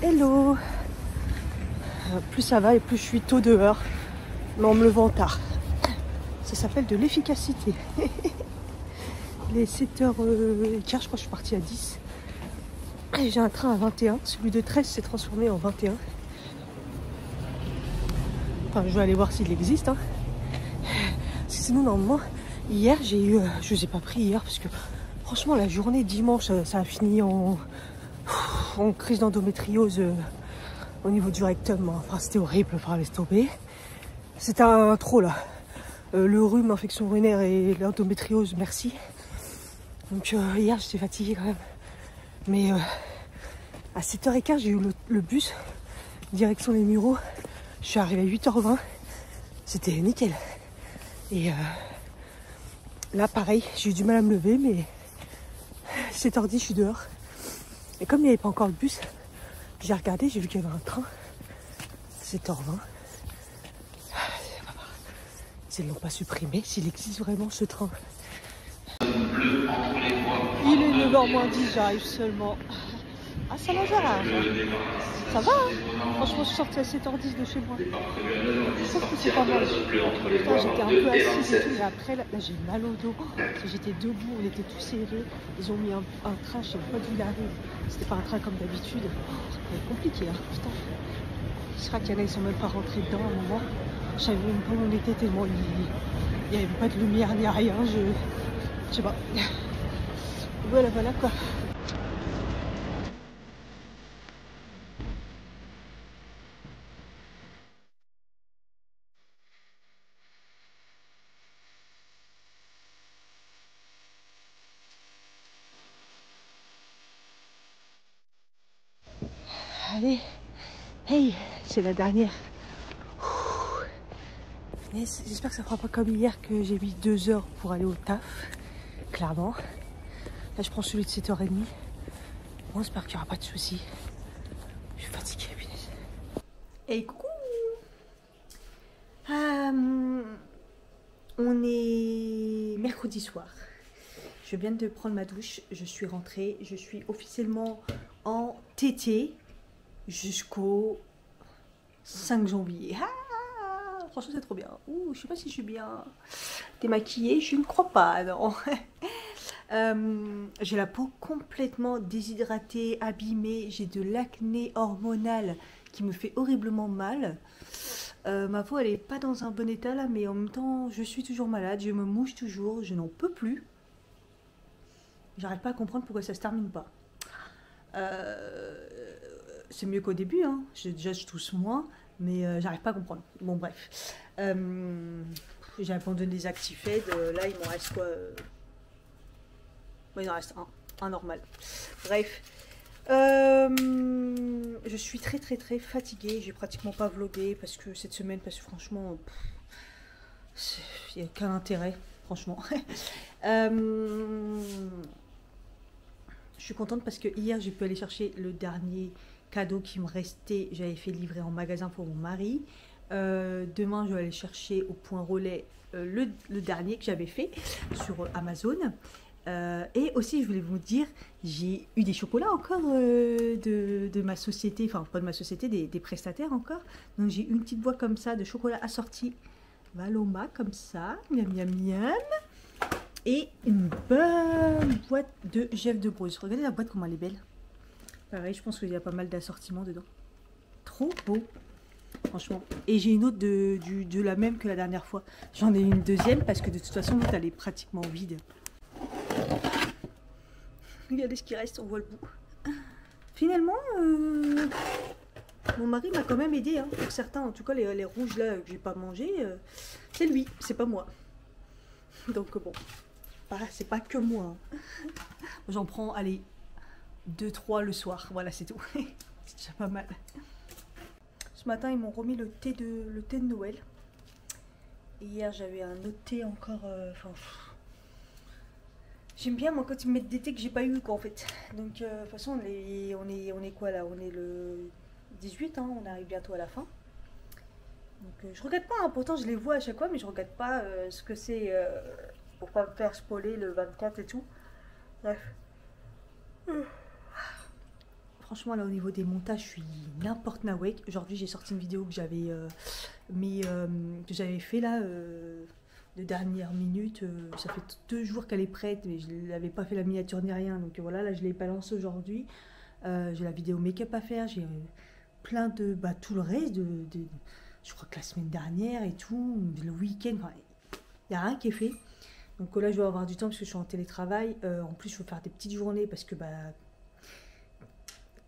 Hello. Plus ça va et plus je suis tôt dehors. Mais en me levant tard. Ça s'appelle de l'efficacité. Les 7h15, je crois que je suis partie à 10. Et j'ai un train à 21. Celui de 13 s'est transformé en 21. Enfin, je vais aller voir s'il existe. Hein. Parce que sinon, normalement, hier, j'ai eu... je ne les ai pas pris hier parce que franchement, la journée dimanche, ça a fini en crise d'endométriose au niveau du rectum. Enfin, c'était horrible, enfin, laisse tomber. C'était un trop là. Le rhume, l'infection urinaire et l'endométriose, merci. Donc hier, j'étais fatiguée quand même. Mais à 7h15, j'ai eu le bus, direction les Mureaux. Je suis arrivée à 8h20. C'était nickel. Et là, pareil, j'ai eu du mal à me lever, mais 7h10, je suis dehors. Et comme il n'y avait pas encore le bus, j'ai regardé, j'ai vu qu'il y avait un train. 7h20. S'ils ne l'ont pas supprimé, s'il existe vraiment ce train. Il est 9h moins 10, j'arrive seulement. Ah, ça va, ça va, hein. Franchement, je suis sortie à 7h10 de chez moi. Sauf que c'est pas mal. Putain, j'étais un peu assise et tout, mais après, là j'ai mal au dos. Parce que j'étais debout, on était tous serrés. Ils ont mis un train, je sais pas d'où il arrive. C'était pas un train comme d'habitude. C'était compliqué, hein, putain. Je crois qu'il y en a, ils sont même pas rentrés dedans à un moment. Je savais même pas où on était tellement il n'y avait pas de lumière ni rien. Je sais pas. Voilà, voilà quoi. Allez, hey, c'est la dernière. J'espère que ça fera pas comme hier que j'ai mis 2 heures pour aller au taf, clairement. Là, je prends celui de 7h30. Bon, j'espère qu'il n'y aura pas de soucis. Je suis fatiguée, punaise. Hey, coucou. On est mercredi soir. Je viens de prendre ma douche. Je suis rentrée. Je suis officiellement en TT jusqu'au 5 janvier. Ah, franchement, c'est trop bien. Ouh, je sais pas si je suis bien démaquillée. Je ne crois pas, non. J'ai la peau complètement déshydratée, abîmée. J'ai de l'acné hormonal qui me fait horriblement mal. Ma peau, elle est pas dans un bon état là, mais en même temps, je suis toujours malade. Je me mouche toujours. Je n'en peux plus. J'arrête pas à comprendre pourquoi ça se termine pas. C'est mieux qu'au début, hein. Déjà je tousse moins, mais j'arrive pas à comprendre. Bon bref, j'ai abandonné les Actifed, là il m'en reste quoi ouais, il en reste un normal. Bref, je suis très fatiguée, j'ai pratiquement pas vlogué parce que cette semaine, parce que franchement, il n'y a aucun intérêt, franchement. Je suis contente parce que hier j'ai pu aller chercher le dernier cadeau qui me restait. J'avais fait livrer en magasin pour mon mari. Demain je vais aller chercher au point relais le dernier que j'avais fait sur Amazon. Et aussi je voulais vous dire, j'ai eu des chocolats encore de ma société, enfin pas de ma société, des prestataires encore. Donc j'ai une petite boîte comme ça de chocolat assorti Valoma comme ça, miam miam miam. Et une bonne boîte de Jeff de Bruges. Regardez la boîte, comment elle est belle. Pareil, je pense qu'il y a pas mal d'assortiments dedans. Trop beau, franchement. Et j'ai une autre de la même que la dernière fois. J'en ai une deuxième parce que de toute façon, l'autre, elle est pratiquement vide. Regardez ce qui reste, on voit le bout. Finalement, mon mari m'a quand même aidé. Hein, pour certains, en tout cas, les rouges là que j'ai pas mangé, c'est lui, c'est pas moi. Donc bon. C'est pas que moi. J'en prends, allez, 2-3 le soir. Voilà, c'est tout. C'est déjà pas mal. Ce matin, ils m'ont remis le thé de Noël. Et hier, j'avais un autre thé encore. J'aime bien, moi, quand ils me mettent des thés que j'ai pas eu, quoi, en fait. Donc, de toute façon, on est quoi, là? On est le 18, hein, on arrive bientôt à la fin. Donc, je regrette pas, hein, pourtant, je les vois à chaque fois, mais je regrette pas ce que c'est... pour pas me faire spoiler le 24 et tout. Bref. Franchement, là, au niveau des montages, je suis n'importe nawek. Aujourd'hui, j'ai sorti une vidéo que j'avais fait là, de dernière minute. Ça fait 2 jours qu'elle est prête, mais je n'avais pas fait la miniature ni rien. Donc voilà, là, je l'ai balancée aujourd'hui. J'ai la vidéo make-up à faire. J'ai plein de... tout le reste je crois que la semaine dernière et tout, le week-end, il n'y a rien qui est fait. Donc là, je vais avoir du temps parce que je suis en télétravail. En plus, je veux faire des petites journées parce que...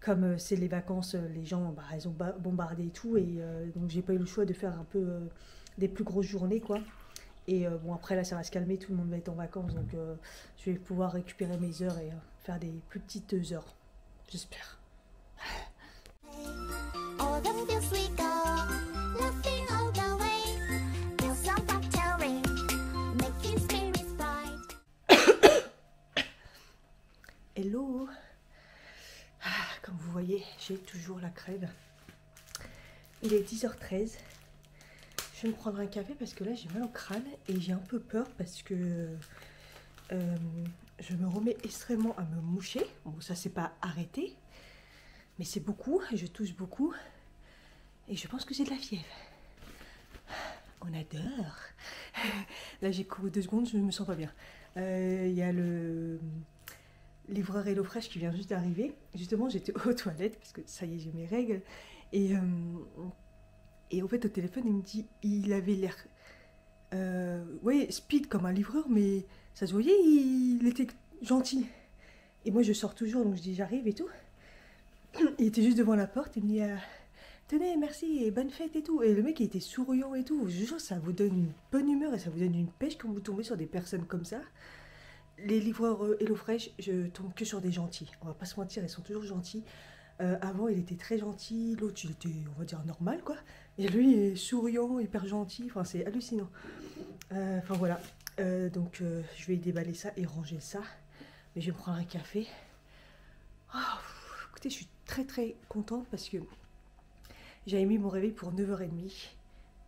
comme c'est les vacances, les gens, ils ont bombardé et tout, et donc j'ai pas eu le choix de faire un peu des plus grosses journées, quoi. Et bon, après là, ça va se calmer, tout le monde va être en vacances, donc je vais pouvoir récupérer mes heures et faire des plus petites heures, j'espère. Hello! Comme vous voyez, j'ai toujours la crève. Il est 10h13. Je vais me prendre un café parce que là j'ai mal au crâne et j'ai un peu peur parce que je me remets extrêmement à me moucher. Bon, ça c'est pas arrêté, mais c'est beaucoup, je tousse beaucoup et je pense que c'est de la fièvre. On adore. Là j'ai couru 2 secondes, je me sens pas bien. Il y a le livreur HelloFresh qui vient juste d'arriver. Justement, j'étais aux toilettes parce que ça y est, j'ai mes règles. Et en fait, au téléphone, il me dit, il avait l'air, ouais, speed comme un livreur, mais ça se voyait, il était gentil. Et moi, je sors toujours, donc je dis, j'arrive et tout. Il était juste devant la porte, il me dit, tenez, merci et bonne fête et tout. Et le mec, il était souriant et tout. Je vous jure, ça vous donne une bonne humeur et ça vous donne une pêche quand vous tombez sur des personnes comme ça. Les livreurs HelloFresh, je tombe que sur des gentils. On va pas se mentir, ils sont toujours gentils. Avant, il était très gentil. L'autre, il était, on va dire, normal, quoi. Et lui, il est souriant, hyper gentil. Enfin, c'est hallucinant. Enfin, voilà. Donc, je vais déballer ça et ranger ça. Mais je vais me prendre un café. Oh, écoutez, je suis très, très contente parce que j'avais mis mon réveil pour 9h30.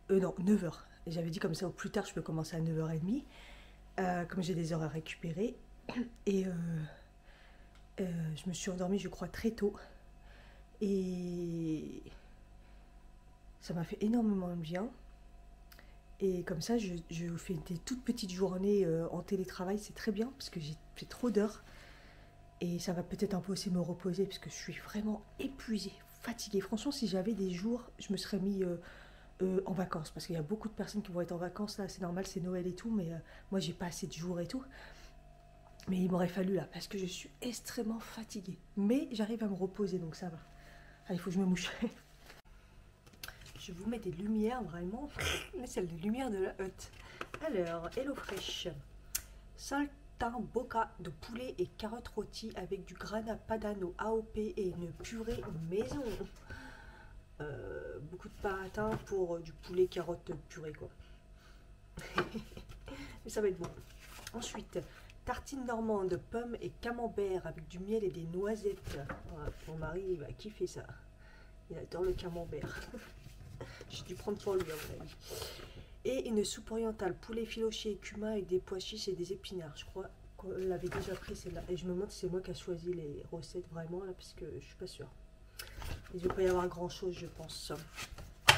Non, 9h. J'avais dit comme ça, au plus tard, je peux commencer à 9h30. Comme j'ai des heures à récupérer. Et je me suis endormie, je crois, très tôt. Et ça m'a fait énormément de bien. Et comme ça, je fais des toutes petites journées en télétravail. C'est très bien parce que j'ai fait trop d'heures. Et ça va peut-être un peu aussi me reposer parce que je suis vraiment épuisée, fatiguée. Franchement, si j'avais des jours, je me serais mis... en vacances, parce qu'il y a beaucoup de personnes qui vont être en vacances là, c'est normal, c'est Noël et tout, mais moi j'ai pas assez de jours et tout, mais il m'aurait fallu là, parce que je suis extrêmement fatiguée, mais j'arrive à me reposer, donc ça va. Ah, il faut que je me mouche. Je vous mets des lumières vraiment, mais c'est les lumières de la hutte. Alors, HelloFresh, saltimbocca de poulet et carottes rôties avec du grana padano AOP et une purée maison. Beaucoup de paratins pour du poulet carotte purée, quoi. Mais ça va être bon. Ensuite, tartine normande, pommes et camembert avec du miel et des noisettes. Voilà, mon mari, il va kiffer ça. Il adore le camembert. J'ai dû prendre pour lui, à mon avis. Et une soupe orientale, poulet filoché, cumin avec des pois chiches et des épinards. Je crois qu'on l'avait déjà pris celle-là. Et je me demande si c'est moi qui a choisi les recettes vraiment, là, parce que je suis pas sûre. Il ne va pas y avoir grand chose, je pense.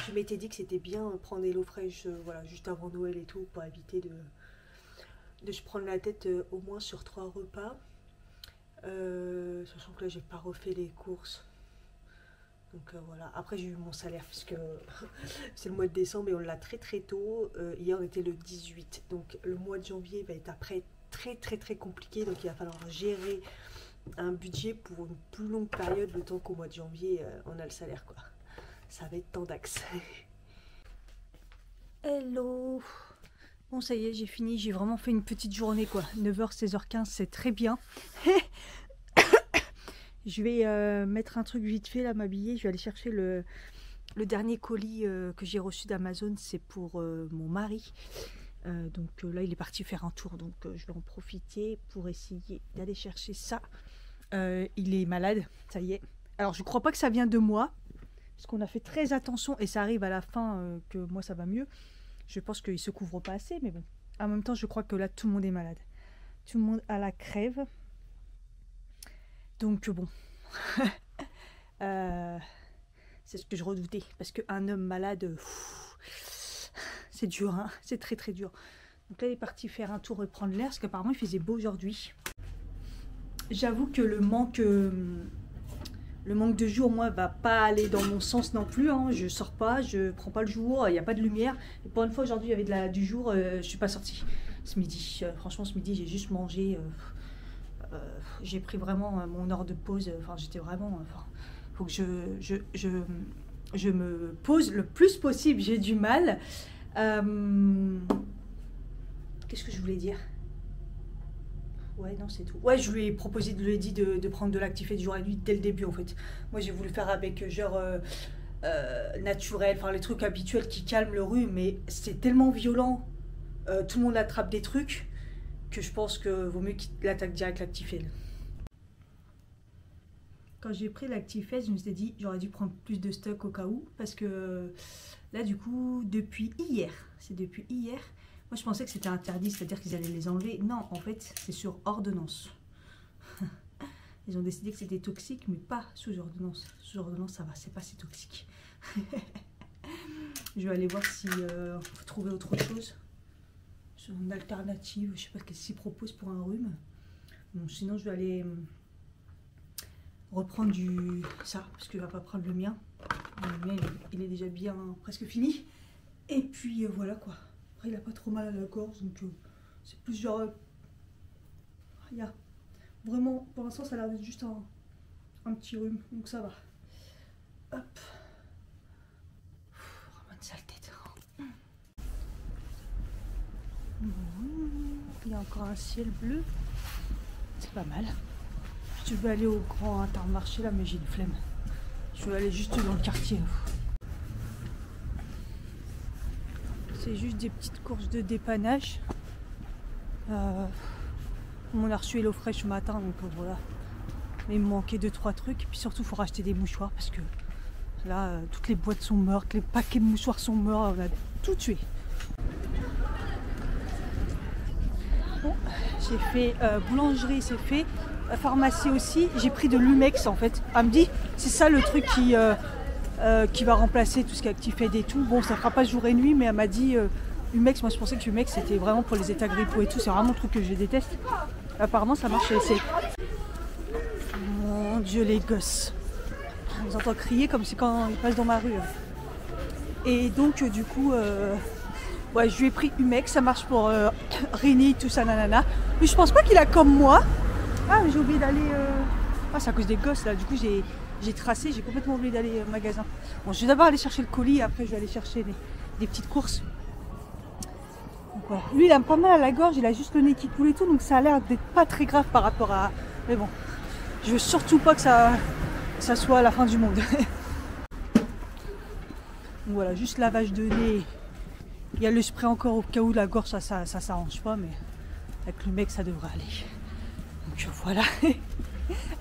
Je m'étais dit que c'était bien prendre HelloFresh voilà, juste avant Noël et tout, pour éviter de se prendre la tête au moins sur 3 repas. Sachant que là, j'ai pas refait les courses. Donc voilà. Après, j'ai eu mon salaire, puisque c'est le mois de décembre et on l'a très très tôt. Hier, on était le 18. Donc le mois de janvier va être après très très très compliqué. Donc il va falloir gérer un budget pour une plus longue période, le temps qu'au mois de janvier on a le salaire, quoi. Ça va être tendax. Hello. Bon, ça y est, j'ai fini, j'ai vraiment fait une petite journée, quoi. 9h, 16h15, c'est très bien. Je vais mettre un truc vite fait là, m'habiller. Je vais aller chercher le dernier colis que j'ai reçu d'Amazon, c'est pour mon mari. Donc là, il est parti faire un tour, donc je vais en profiter pour essayer d'aller chercher ça. Il est malade, ça y est. Alors je crois pas que ça vient de moi, parce qu'on a fait très attention et ça arrive à la fin que moi ça va mieux. Je pense qu'il se couvre pas assez, mais bon. En même temps, je crois que là tout le monde est malade. Tout le monde a la crève. Donc bon, C'est ce que je redoutais. Parce qu'un homme malade, c'est dur, hein, c'est très très dur. Donc là, il est parti faire un tour et prendre l'air, parce qu'apparemment, il faisait beau aujourd'hui. J'avoue que le manque de jour, moi, va pas aller dans mon sens non plus. Hein. Je sors pas, je prends pas le jour, il n'y a pas de lumière. Et pour une fois, aujourd'hui, il y avait du jour, je suis pas sortie ce midi. Franchement, ce midi, j'ai juste mangé. J'ai pris vraiment mon heure de pause. Enfin, j'étais vraiment. Faut que je me pose le plus possible. J'ai du mal. Qu'est-ce que je voulais dire? Ouais, non, c'est tout. Ouais, je lui ai proposé, je lui ai dit de prendre de l'actifé du jour et nuit dès le début, en fait. Moi, j'ai voulu faire avec genre naturel, enfin les trucs habituels qui calment le rhume, mais c'est tellement violent. Tout le monde attrape des trucs que je pense que vaut mieux qu'il l'attaque direct l'actifé. Quand j'ai pris l'actifé, je me suis dit j'aurais dû prendre plus de stock au cas où, parce que là, du coup, depuis hier, moi je pensais que c'était interdit, c'est-à-dire qu'ils allaient les enlever. Non, en fait, c'est sur ordonnance. Ils ont décidé que c'était toxique, mais pas sous ordonnance. Sous ordonnance, ça va, c'est pas si toxique. Je vais aller voir si on peut trouver autre chose. Une alternative, je sais pas ce qu'ils proposent pour un rhume. Bon, sinon, je vais aller reprendre ça, parce qu'il va pas prendre le mien. Le mien, il est déjà bien presque fini. Et puis voilà quoi. Après, il a pas trop mal à la gorge, donc c'est plus genre. Il y a vraiment, pour l'instant, ça a l'air d'être juste un petit rhume, donc ça va. Hop. Vraiment une sale tête. Il y a encore un ciel bleu. C'est pas mal. Je vais aller au grand Intermarché là, mais j'ai une flemme. Je vais aller juste dans le quartier. C'est juste des petites courses de dépannage. On a reçu HelloFresh ce matin, donc voilà. Mais il me manquait 2-3 trucs. Et puis surtout, il faut racheter des mouchoirs parce que là, toutes les boîtes sont mortes, les paquets de mouchoirs sont morts. On a tout tué. Bon, j'ai fait boulangerie, c'est fait. Pharmacie aussi. J'ai pris de l'Humex en fait. Elle me dit, c'est ça le truc qui va remplacer tout ce qui est Actifed et tout. Bon, ça fera pas jour et nuit, mais elle m'a dit Humex. Moi, je pensais que Humex c'était vraiment pour les états grippaux et tout. C'est vraiment le truc que je déteste. Apparemment, ça marche. C'est. Mon Dieu, les gosses. On les entend crier comme c'est quand ils passent dans ma rue. Et donc, du coup, ouais, je lui ai pris Humex. Ça marche pour rhinite, tout ça, nanana. Mais je pense pas qu'il a comme moi. Ah, mais j'ai oublié d'aller. Ah, c'est à cause des gosses là. Du coup, j'ai tracé, j'ai complètement oublié d'aller au magasin. Bon, je vais d'abord aller chercher le colis, après je vais aller chercher des petites courses. Donc, voilà. Lui, il a pas mal à la gorge, il a juste le nez qui coule et tout, donc ça a l'air d'être pas très grave par rapport à. Mais bon, je veux surtout pas que ça soit la fin du monde. Donc voilà, juste lavage de nez. Il y a le spray encore au cas où la gorge, ça s'arrange pas, mais avec le mec, ça devrait aller. Donc voilà.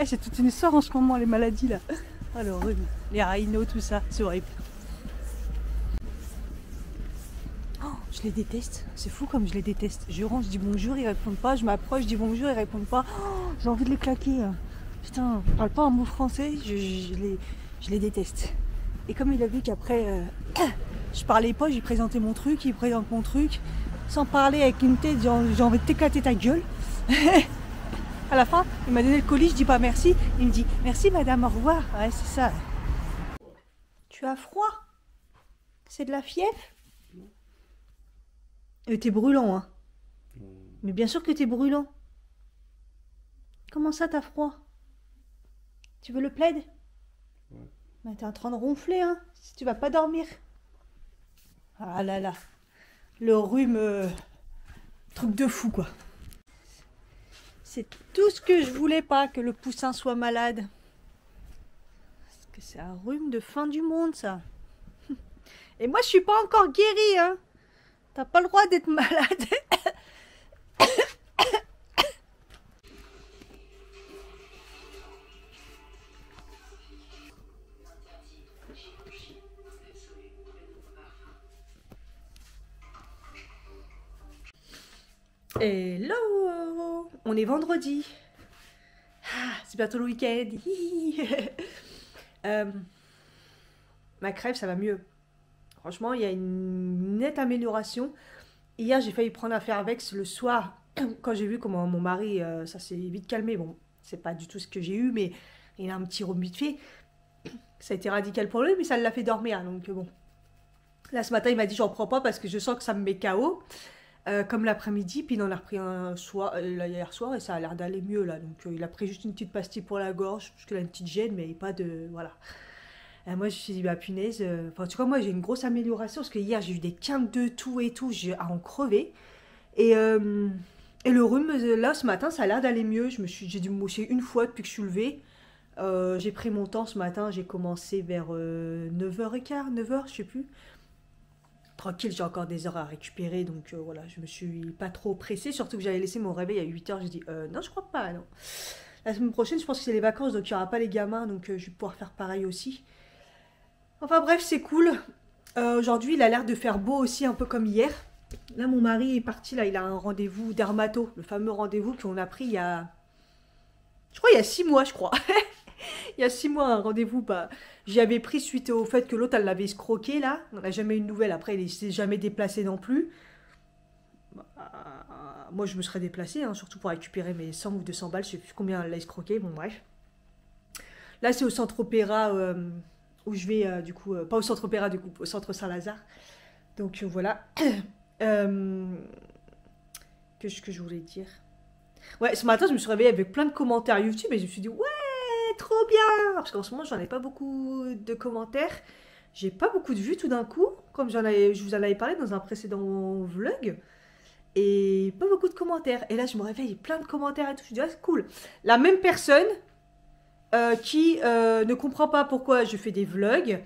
C'est toute une histoire en ce moment, les maladies là. Alors, les rhinos, tout ça, c'est horrible. Oh, je les déteste, c'est fou comme je les déteste. Je rentre, je dis bonjour, ils répondent pas. Je m'approche, je dis bonjour, ils répondent pas. Oh, j'ai envie de les claquer. Putain, je parle pas un mot français, je les déteste. Et comme il a vu qu'après, je parlais pas, j'ai présenté mon truc, il présente mon truc. Sans parler avec une tête, j'ai envie de t'éclater ta gueule. À la fin, il m'a donné le colis, je dis pas merci. Il me dit merci madame, au revoir. Ouais, c'est ça. Tu as froid? C'est de la fièvre? T'es brûlant, hein? Mais bien sûr que t'es brûlant. Comment ça, t'as froid? Tu veux le plaid? Ouais. Bah, t'es en train de ronfler, hein? Si tu vas pas dormir. Ah là là. Le rhume, truc de fou, quoi. C'est tout ce que je voulais pas, que le poussin soit malade. Parce que c'est un rhume de fin du monde, ça. Et moi, je suis pas encore guérie, hein. T'as pas le droit d'être malade. Hello, on est vendredi. Ah, c'est bientôt le week-end. Ma crève, ça va mieux. Franchement, il y a une nette amélioration. Hier, j'ai failli prendre un Fervex le soir, quand j'ai vu comment mon mari, ça s'est vite calmé. Bon, c'est pas du tout ce que j'ai eu, mais il a un petit rhume vite fait. Ça a été radical pour lui, mais ça l'a fait dormir, donc bon. Là, ce matin, il m'a dit, j'en prends pas parce que je sens que ça me met KO. Comme l'après-midi, puis il en a repris un soir, là, hier soir, et ça a l'air d'aller mieux, là. Donc, il a pris juste une petite pastille pour la gorge, parce qu'il a une petite gêne, mais pas de... Voilà. Moi, je me suis dit, bah punaise, enfin, tu vois, moi, j'ai une grosse amélioration, parce que hier, j'ai eu des quintes de toux et tout, j'ai à en crever. Et le rhume, là, ce matin, ça a l'air d'aller mieux. J'ai dû me moucher une fois depuis que je suis levée. J'ai pris mon temps ce matin, j'ai commencé vers 9h15, 9h, je sais plus. Tranquille, j'ai encore des heures à récupérer, donc voilà, je me suis pas trop pressée, surtout que j'avais laissé mon réveil à 8h, j'ai dit non, je crois pas, non. La semaine prochaine, je pense que c'est les vacances, donc il n'y aura pas les gamins, donc je vais pouvoir faire pareil aussi. Enfin bref, c'est cool. Aujourd'hui, il a l'air de faire beau aussi, un peu comme hier. Là, mon mari est parti, là, il a un rendez-vous dermato, le fameux rendez-vous qu'on a pris il y a... Je crois il y a 6 mois, je crois. Il y a 6 mois, un rendez-vous, bah, j'y avais pris suite au fait que l'autre, elle l'avait escroqué, là. On n'a jamais eu de nouvelles. Après, il ne s'est jamais déplacé non plus. Bah, moi, je me serais déplacée, hein, surtout pour récupérer mes 100 ou 200 balles. Je ne sais plus combien elle l'a escroqué. Bon, bref. Là, c'est au centre Opéra où je vais, du coup... pas au centre Opéra, du coup, au centre Saint-Lazare. Donc, voilà. Qu'est-ce que je voulais dire? Ouais, ce matin, je me suis réveillée avec plein de commentaires YouTube et je me suis dit, ouais, trop bien! Parce qu'en ce moment, j'en ai pas beaucoup de commentaires. J'ai pas beaucoup de vues tout d'un coup, comme je vous en avais parlé dans un précédent vlog. Et pas beaucoup de commentaires. Et là, je me réveille, plein de commentaires et tout. Je me dis, ah, c'est cool. La même personne qui ne comprend pas pourquoi je fais des vlogs,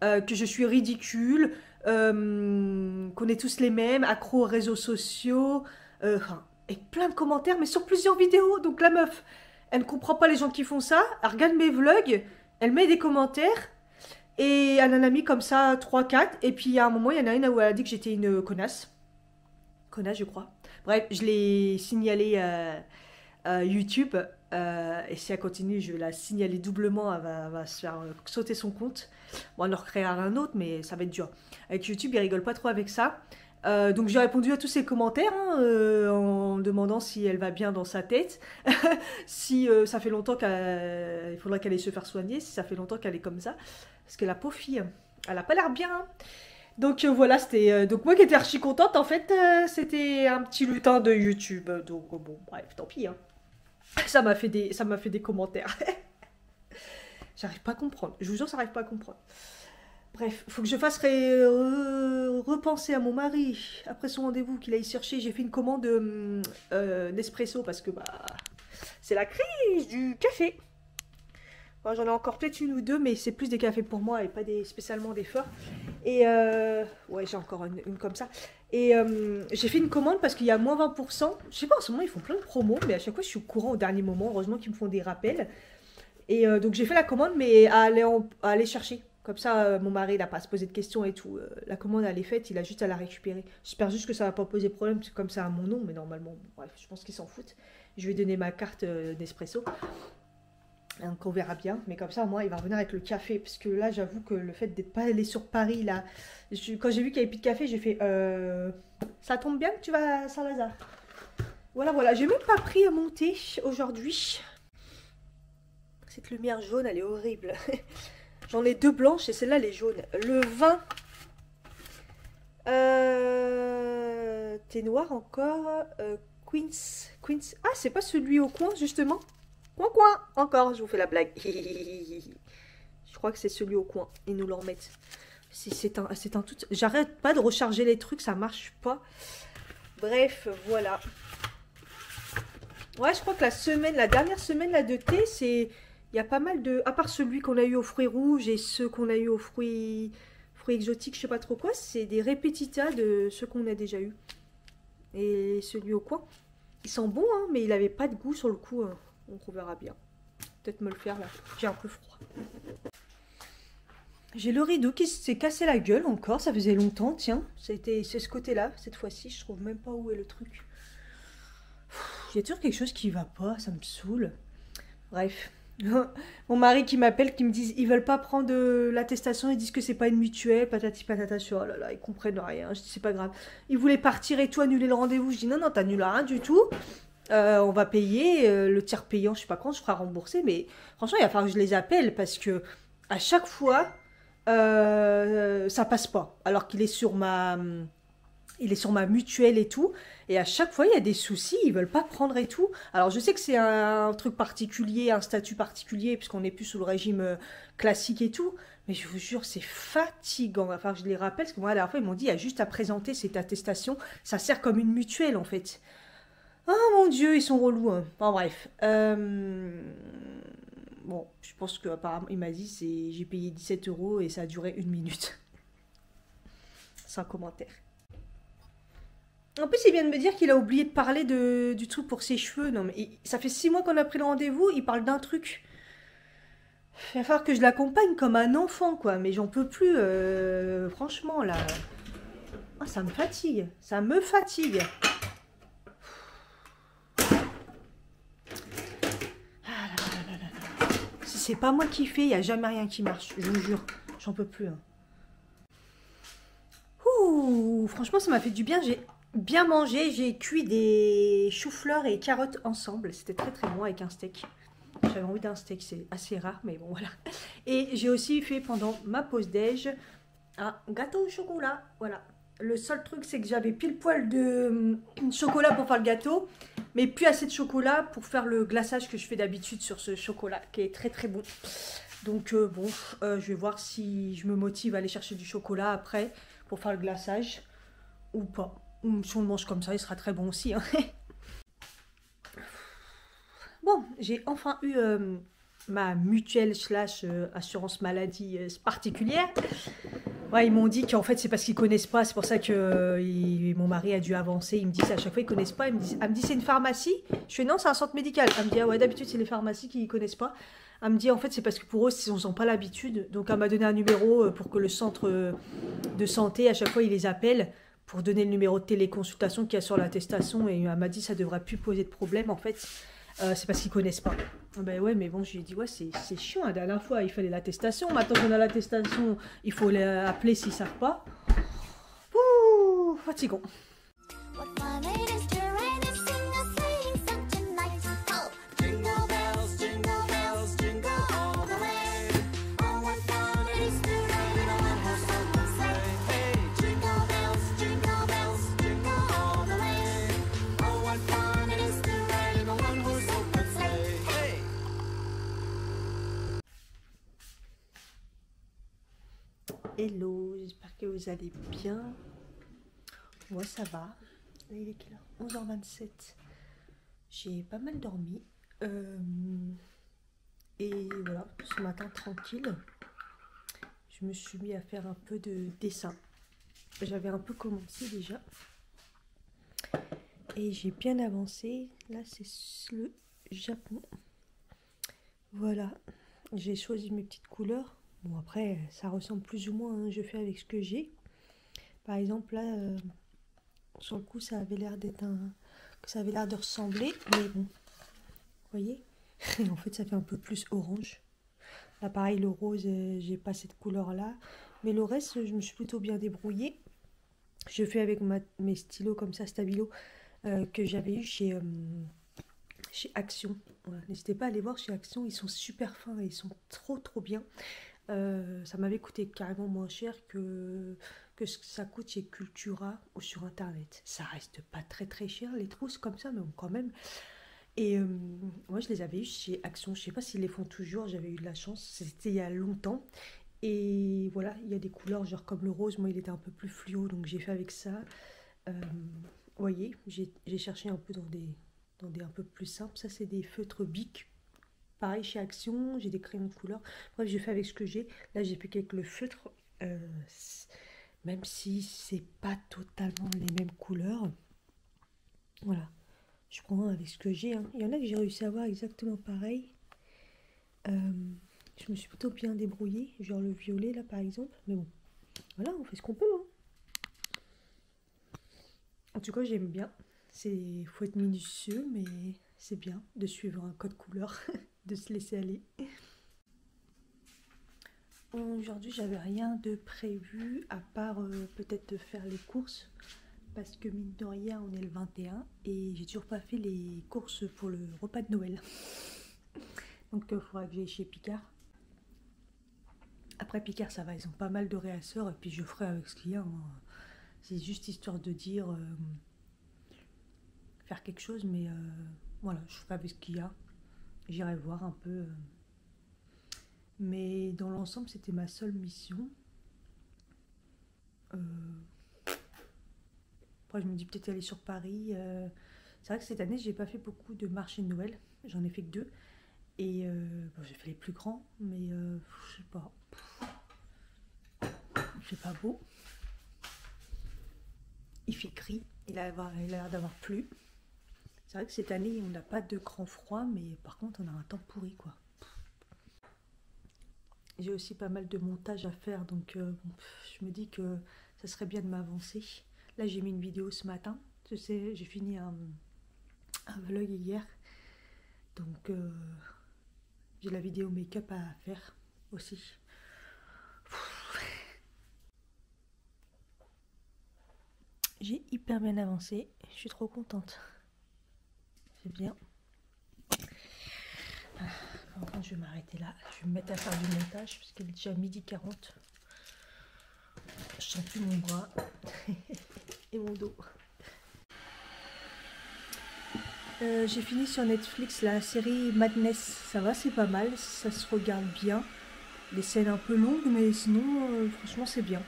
que je suis ridicule, qu'on est tous les mêmes, accros aux réseaux sociaux, et plein de commentaires, mais sur plusieurs vidéos. Donc la meuf, elle ne comprend pas les gens qui font ça, elle regarde mes vlogs, elle met des commentaires, et elle en a mis comme ça 3-4, et puis à un moment, il y en a une où elle a dit que j'étais une connasse. Connasse, je crois. Bref, je l'ai signalé à YouTube, et si elle continue, je vais la signaler doublement, elle va se faire sauter son compte. Bon, elle en recréera un autre, mais ça va être dur. Avec YouTube, ils rigolent pas trop avec ça. Donc j'ai répondu à tous ces commentaires en demandant si elle va bien dans sa tête, si ça fait longtemps il faudrait qu'elle aille se faire soigner, si ça fait longtemps qu'elle est comme ça, parce que la pauvre fille, elle a pas l'air bien. Donc voilà, c'était donc moi qui étais archi contente, en fait, c'était un petit lutin de YouTube, donc bon, bref, tant pis. Hein. Ça m'a fait des commentaires. J'arrive pas à comprendre, je vous jure, ça n'arrive pas à comprendre. Bref, il faut que je fasse repenser à mon mari après son rendez-vous qu'il aille chercher. J'ai fait une commande Nespresso parce que bah c'est la crise du café. Bon, j'en ai encore peut-être une ou deux, mais c'est plus des cafés pour moi et pas spécialement des forts. Et ouais, j'ai encore une comme ça. Et j'ai fait une commande parce qu'il y a moins 20%. Je sais pas, en ce moment ils font plein de promos, mais à chaque fois je suis au courant au dernier moment. Heureusement qu'ils me font des rappels. Et donc j'ai fait la commande, mais à aller chercher. Comme ça, mon mari n'a pas à se poser de questions et tout. La commande, elle est faite, il a juste à la récupérer. J'espère juste que ça va pas poser problème, comme ça à mon nom, mais normalement, bon, bref, je pense qu'ils s'en foutent. Je vais donner ma carte d'espresso. Donc on verra bien, mais comme ça, moi, il va revenir avec le café. Parce que là, j'avoue que le fait d'être pas allé sur Paris, là, quand j'ai vu qu'il n'y avait plus de café, j'ai fait ça tombe bien que tu vas à Saint-Lazare. Voilà, voilà. J'ai même pas pris à monter aujourd'hui. Cette lumière jaune, elle est horrible. J'en ai 2 blanches et celle-là, elle est jaune. Le vin. Thé noir encore. Queens. Ah, c'est pas celui au coin, justement. Coin. Encore, je vous fais la blague. Je crois que c'est celui au coin. Ils nous le remettent. C'est un tout... J'arrête pas de recharger les trucs, ça marche pas. Bref, voilà. Ouais, je crois que la dernière semaine là, de thé, c'est... Il y a pas mal de... À part celui qu'on a eu aux fruits rouges et ceux qu'on a eu aux fruits exotiques, je sais pas trop quoi, c'est des répétitas de ceux qu'on a déjà eu. Et celui au coin, il sent bon, hein, mais il avait pas de goût sur le coup. Hein. Donc on verra bien. Peut-être me le faire là. J'ai un peu froid. J'ai le rideau qui s'est cassé la gueule encore. Ça faisait longtemps, tiens. C'est ce côté-là, cette fois-ci. Je trouve même pas où est le truc. Il y a toujours quelque chose qui va pas, ça me saoule. Bref. Mon mari qui m'appelle, qui me disent ils veulent pas prendre l'attestation, ils disent que c'est pas une mutuelle, patati patata, je suis, oh là là, ils comprennent rien, je dis c'est pas grave. Ils voulaient partir et tout, annuler le rendez-vous, je dis non, non, t'annules rien du tout. On va payer le tiers payant, je sais pas quand, je ferai rembourser, mais franchement, il va falloir que je les appelle parce que à chaque fois, ça passe pas. Alors qu'il est sur ma mutuelle et tout. Et à chaque fois, il y a des soucis, ils veulent pas prendre et tout. Alors, je sais que c'est un truc particulier, un statut particulier, puisqu'on n'est plus sous le régime classique et tout. Mais je vous jure, c'est fatigant. Enfin, je les rappelle, parce que moi, à la dernière fois, ils m'ont dit, il y a juste à présenter cette attestation. Ça sert comme une mutuelle, en fait. Oh mon Dieu, ils sont relous, hein. Bon, bref. Bon, je pense qu'apparemment, il m'a dit, j'ai payé 17 € et ça a duré 1 minute. Sans commentaire. En plus, il vient de me dire qu'il a oublié de parler du truc pour ses cheveux. Non, mais ça fait 6 mois qu'on a pris le rendez-vous, il parle d'un truc. Il va falloir que je l'accompagne comme un enfant, quoi. Mais j'en peux plus, franchement, là. Ah, ça me fatigue. Ça me fatigue. Ah là là là là là. Si c'est pas moi qui fais, il n'y a jamais rien qui marche. Je vous jure. J'en peux plus, hein. Ouh, franchement, ça m'a fait du bien. J'ai bien mangé. J'ai cuit des choux-fleurs et carottes ensemble. C'était très très bon avec un steak. J'avais envie d'un steak, c'est assez rare, mais bon, voilà. Et j'ai aussi fait pendant ma pause déj un gâteau au chocolat. Voilà. Le seul truc, c'est que j'avais pile poil de chocolat pour faire le gâteau, mais plus assez de chocolat pour faire le glaçage que je fais d'habitude sur ce chocolat, qui est très très bon. Donc bon, je vais voir si je me motive à aller chercher du chocolat après pour faire le glaçage ou pas. Ou si on le mange comme ça, il sera très bon aussi, hein. Bon, j'ai enfin eu ma mutuelle slash assurance maladie particulière. Ouais, ils m'ont dit qu'en fait c'est parce qu'ils connaissent pas, c'est pour ça que mon mari a dû avancer. Ils me disent à chaque fois ils connaissent pas. Elle me dit c'est une pharmacie. Je fais non, c'est un centre médical. Elle me dit ah ouais, d'habitude c'est les pharmacies qui connaissent pas. Elle me dit en fait c'est parce que pour eux ils n'ont pas l'habitude. Donc elle m'a donné un numéro pour que le centre de santé à chaque fois ils les appellent pour donner le numéro de téléconsultation qu'il y a sur l'attestation. Et elle m'a dit ça devrait plus poser de problème en fait. C'est parce qu'ils connaissent pas. Ben ouais, mais bon, je lui ai dit, ouais, c'est chiant. La dernière fois, il fallait l'attestation. Maintenant qu'on a l'attestation, il faut les appeler s'ils savent pas. Ouh, fatigant. Hello, j'espère que vous allez bien. Moi ça va. Là, il est quelle heure? 11h27. J'ai pas mal dormi. Et voilà, ce matin tranquille. Je me suis mis à faire un peu de dessin. J'avais un peu commencé déjà. Et j'ai bien avancé. Là c'est le Japon. Voilà. J'ai choisi mes petites couleurs. Bon après, ça ressemble plus ou moins à un jeu fait avec ce que j'ai. Par exemple là, sur le coup, ça avait l'air d'être ça avait l'air de ressembler, mais bon, vous voyez, en fait, ça fait un peu plus orange. Là, pareil, le rose, j'ai pas cette couleur-là, mais le reste, je me suis plutôt bien débrouillée. Je fais avec mes stylos comme ça, Stabilo, que j'avais eu chez Action. Voilà. N'hésitez pas à aller voir chez Action, ils sont super fins et ils sont trop trop bien. Ça m'avait coûté carrément moins cher que ce que ça coûte chez Cultura ou sur internet. Ça reste pas très très cher les trousses comme ça, mais bon, quand même. Et moi je les avais eu chez Action, je sais pas s'ils les font toujours, j'avais eu de la chance, c'était il y a longtemps. Et voilà, il y a des couleurs genre comme le rose, moi il était un peu plus fluo, donc j'ai fait avec ça. Vous voyez, j'ai cherché un peu dans des un peu plus simples. Ça c'est des feutres Bic. Pareil chez Action, j'ai des crayons de couleur. Bref, j'ai fait avec ce que j'ai. Là, j'ai fait qu'avec le feutre. Même si c'est pas totalement les mêmes couleurs. Voilà. Je prends avec ce que j'ai. Hein. Il y en a que j'ai réussi à avoir exactement pareil. Je me suis plutôt bien débrouillée. Genre le violet, là, par exemple. Mais bon, voilà, on fait ce qu'on peut. Hein. En tout cas, j'aime bien. Faut être minutieux, mais c'est bien de suivre un code couleur. de se laisser aller. Aujourd'hui, j'avais rien de prévu à part peut-être de faire les courses. Parce que mine de rien, on est le 21 et j'ai toujours pas fait les courses pour le repas de Noël. Donc il faudra que j'aille chez Picard. Après Picard, ça va, ils ont pas mal de réasseurs et puis je ferai avec ce qu'il y a. Hein. C'est juste histoire de dire faire quelque chose, mais voilà, je ferai avec ce qu'il y a. J'irai voir un peu. Mais dans l'ensemble, c'était ma seule mission. Après, je me dis peut-être aller sur Paris. C'est vrai que cette année, j'ai pas fait beaucoup de marchés de Noël. J'en ai fait que 2. Et bon, j'ai fait les plus grands, mais je sais pas. C'est pas beau. Il fait gris. Il a l'air d'avoir plu. C'est vrai que cette année, on n'a pas de grand froid, mais par contre, on a un temps pourri, quoi. J'ai aussi pas mal de montage à faire, donc je me dis que ça serait bien de m'avancer. Là, j'ai mis une vidéo ce matin. Je sais, j'ai fini un vlog hier. Donc, j'ai la vidéo make-up à faire aussi. J'ai hyper bien avancé. Je suis trop contente. C'est bien. Enfin, je vais m'arrêter là. Je vais me mettre à faire du montage parce qu'il est déjà 12h40. Je sens plus mon bras et mon dos. J'ai fini sur Netflix la série Madness. Ça va, c'est pas mal. Ça se regarde bien. Les scènes un peu longues, mais sinon, franchement, c'est bien.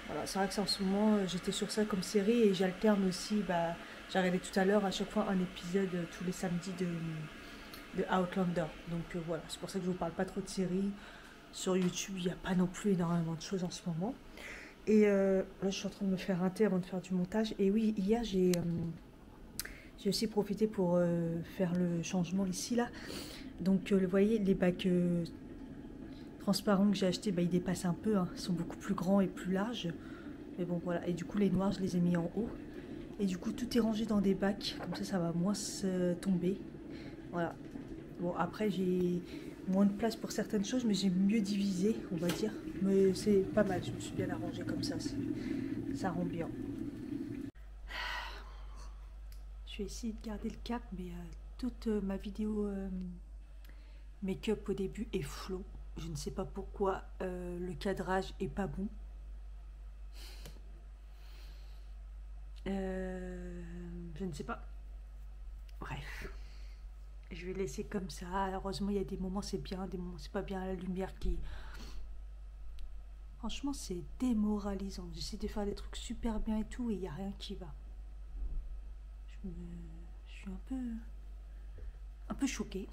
Voilà, c'est vrai que c'est en ce moment, j'étais sur ça comme série et j'alterne aussi. Bah, j'ai regardé tout à l'heure à chaque fois un épisode tous les samedis de Outlander. Donc voilà, c'est pour ça que je vous parle pas trop de séries. Sur YouTube, il n'y a pas non plus énormément de choses en ce moment. Et là, je suis en train de me faire un thé avant de faire du montage. Et oui, hier, j'ai aussi profité pour faire le changement ici, là. Donc, vous voyez, les bacs transparents que j'ai achetés, bah, ils dépassent un peu. Hein. Ils sont beaucoup plus grands et plus larges. Mais bon, voilà. Et du coup, les noirs, je les ai mis en haut. Et du coup, tout est rangé dans des bacs. Comme ça va moins se tomber. Voilà. Bon, après, j'ai moins de place pour certaines choses, mais j'ai mieux divisé, on va dire. Mais c'est pas mal, je me suis bien arrangée comme ça. Ça rend bien. Je vais essayer de garder le cap, mais toute ma vidéo make-up au début est flow. Je ne sais pas pourquoi le cadrage est pas bon. Je ne sais pas. Bref. Je vais laisser comme ça. Heureusement, il y a des moments c'est bien, des moments c'est pas bien. La lumière qui... Franchement, c'est démoralisant. J'essaie de faire des trucs super bien et tout, et il n'y a rien qui va. Je suis un peu choquée.